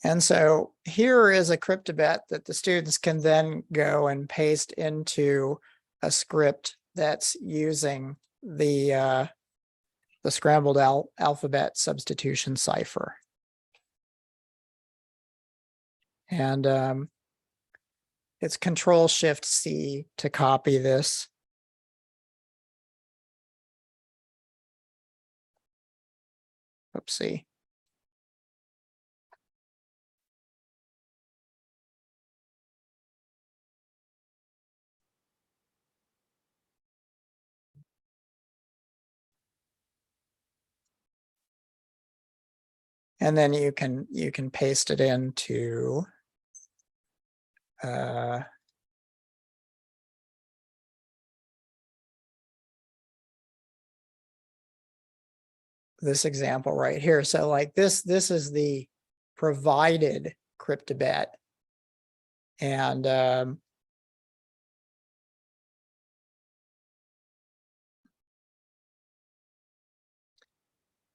And so here is a cryptobit that the students can then go and paste into a script that's using the scrambled alphabet substitution cipher. And it's Control-Shift-C to copy this. Oopsie. And then you can paste it into this example right here. So like this is the provided cryptobit. And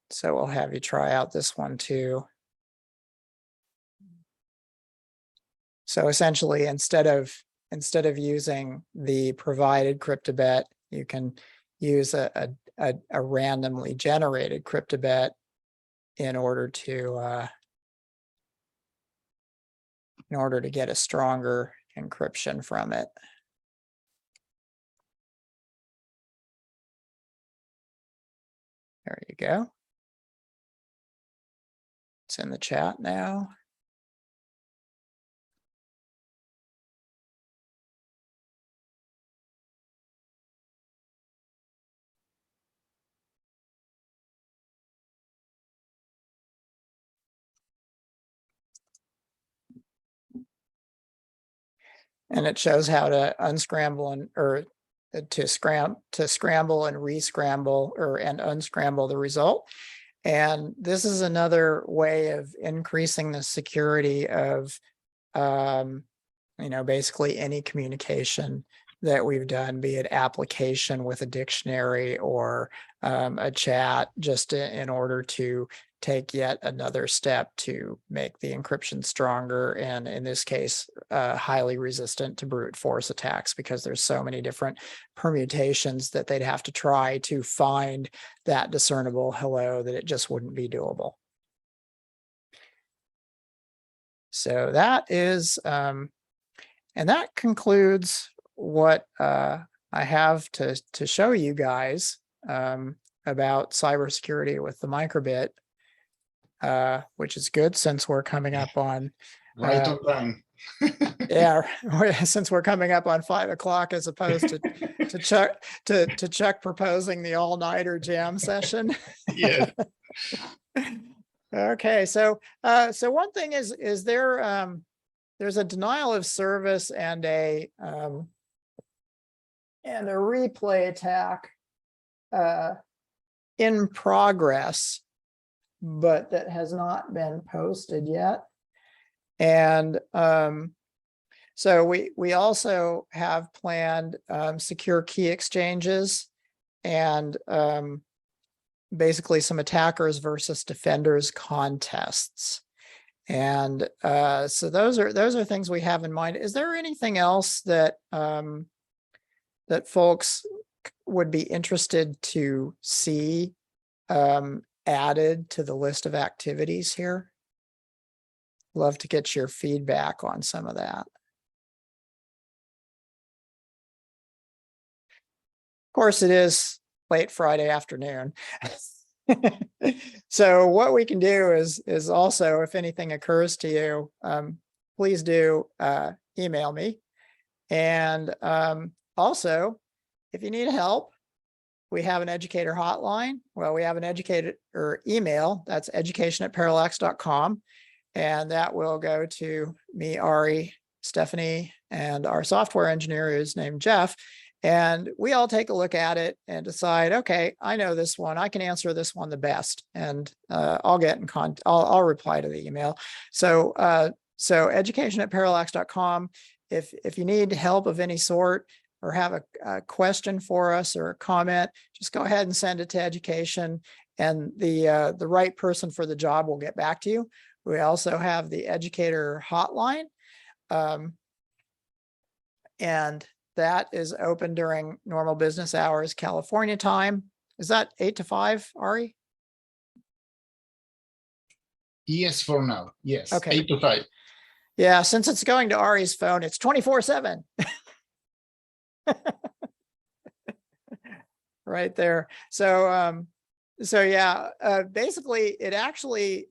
so we'll have you try out this one too. So essentially, instead of using the provided cryptobit, you can use a randomly generated cryptobit in order to in order to get a stronger encryption from it. There you go. It's in the chat now. And it shows how to unscramble to scramble and re-scramble and unscramble the result. And this is another way of increasing the security of, basically any communication that we've done, be it application with a dictionary or a chat, just in order to take yet another step to make the encryption stronger, and in this case, highly resistant to brute force attacks, because there's so many different permutations that they'd have to try to find that discernible hello that it just wouldn't be doable. So that is, and that concludes what I have to show you guys about cybersecurity with the microbit, which is good since we're coming up on Right on time. yeah, since we're coming up on 5 o'clock as opposed to Chuck proposing the all-nighter jam session. Yeah. Okay, so one thing is there's a denial of service and a replay attack in progress, but that has not been posted yet. And so we also have planned secure key exchanges and basically some attackers versus defenders contests. And so those are things we have in mind. Is there anything else that that folks would be interested to see added to the list of activities here? Love to get your feedback on some of that. Of course, it is late Friday afternoon. So what we can do is also, if anything occurs to you, please do email me. And also, if you need help, we have an educator hotline. Well, we have an educator email. That's education@parallax.com. And that will go to me, Ari, Stephanie, and our software engineer is named Jeff. And we all take a look at it and decide, okay, I know this one, I can answer this one the best. And I'll get in contact, I'll reply to the email. So education@parallax.com. If you need help of any sort or have a question for us or a comment, just go ahead and send it to education, and the right person for the job will get back to you. We also have the educator hotline, and that is open during normal business hours, California time. Is that 8 to 5, Ari? Yes, for now. Yes. Okay. 8 to 5. Yeah, since it's going to Ari's phone, it's 24/7. Right there. So yeah, basically it actually,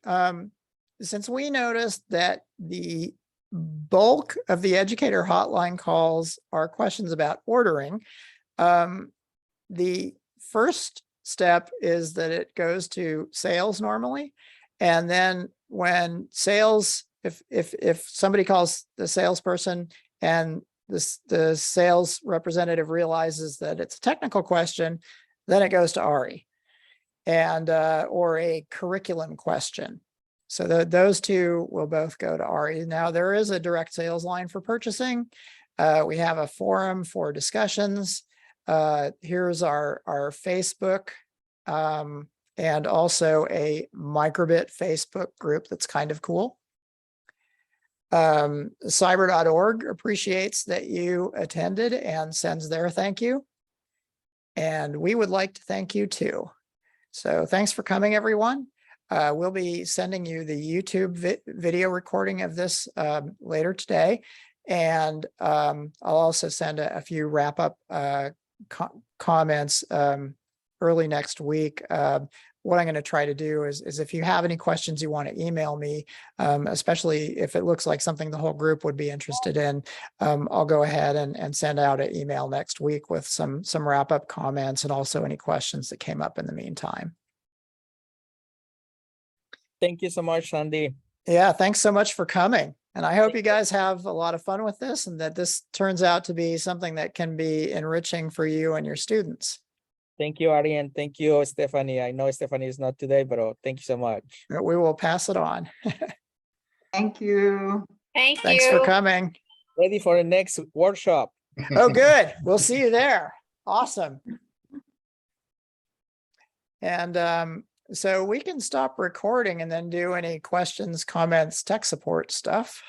since we noticed that the bulk of the educator hotline calls are questions about ordering, the first step is that it goes to sales normally. And then when sales, if somebody calls the salesperson and the sales representative realizes that it's a technical question, then it goes to Ari, and or a curriculum question. So those two will both go to Ari. Now there is a direct sales line for purchasing. We have a forum for discussions. Here's our Facebook, and also a microbit Facebook group that's kind of cool. Cyber.org appreciates that you attended and sends their thank you. And we would like to thank you too. So thanks for coming, everyone. we'll be sending you the YouTube video recording of this later today. And I'll also send a few wrap-up comments early next week. What I'm going to try to do is if you have any questions you want to email me, especially if it looks like something the whole group would be interested in, I'll go ahead and send out an email next week with some wrap-up comments and also any questions that came up in the meantime. Thank you so much, Sandy. Yeah, thanks so much for coming. And I hope you guys have a lot of fun with this and that this turns out to be something that can be enriching for you and your students. Thank you, Ari, and thank you, Stephanie. I know Stephanie is not today, but thank you so much. We will pass it on. Thank you. Thank Thanks you. for coming. Ready for the next workshop. Oh, good. We'll see you there. Awesome. And so we can stop recording and then do any questions, comments, tech support stuff.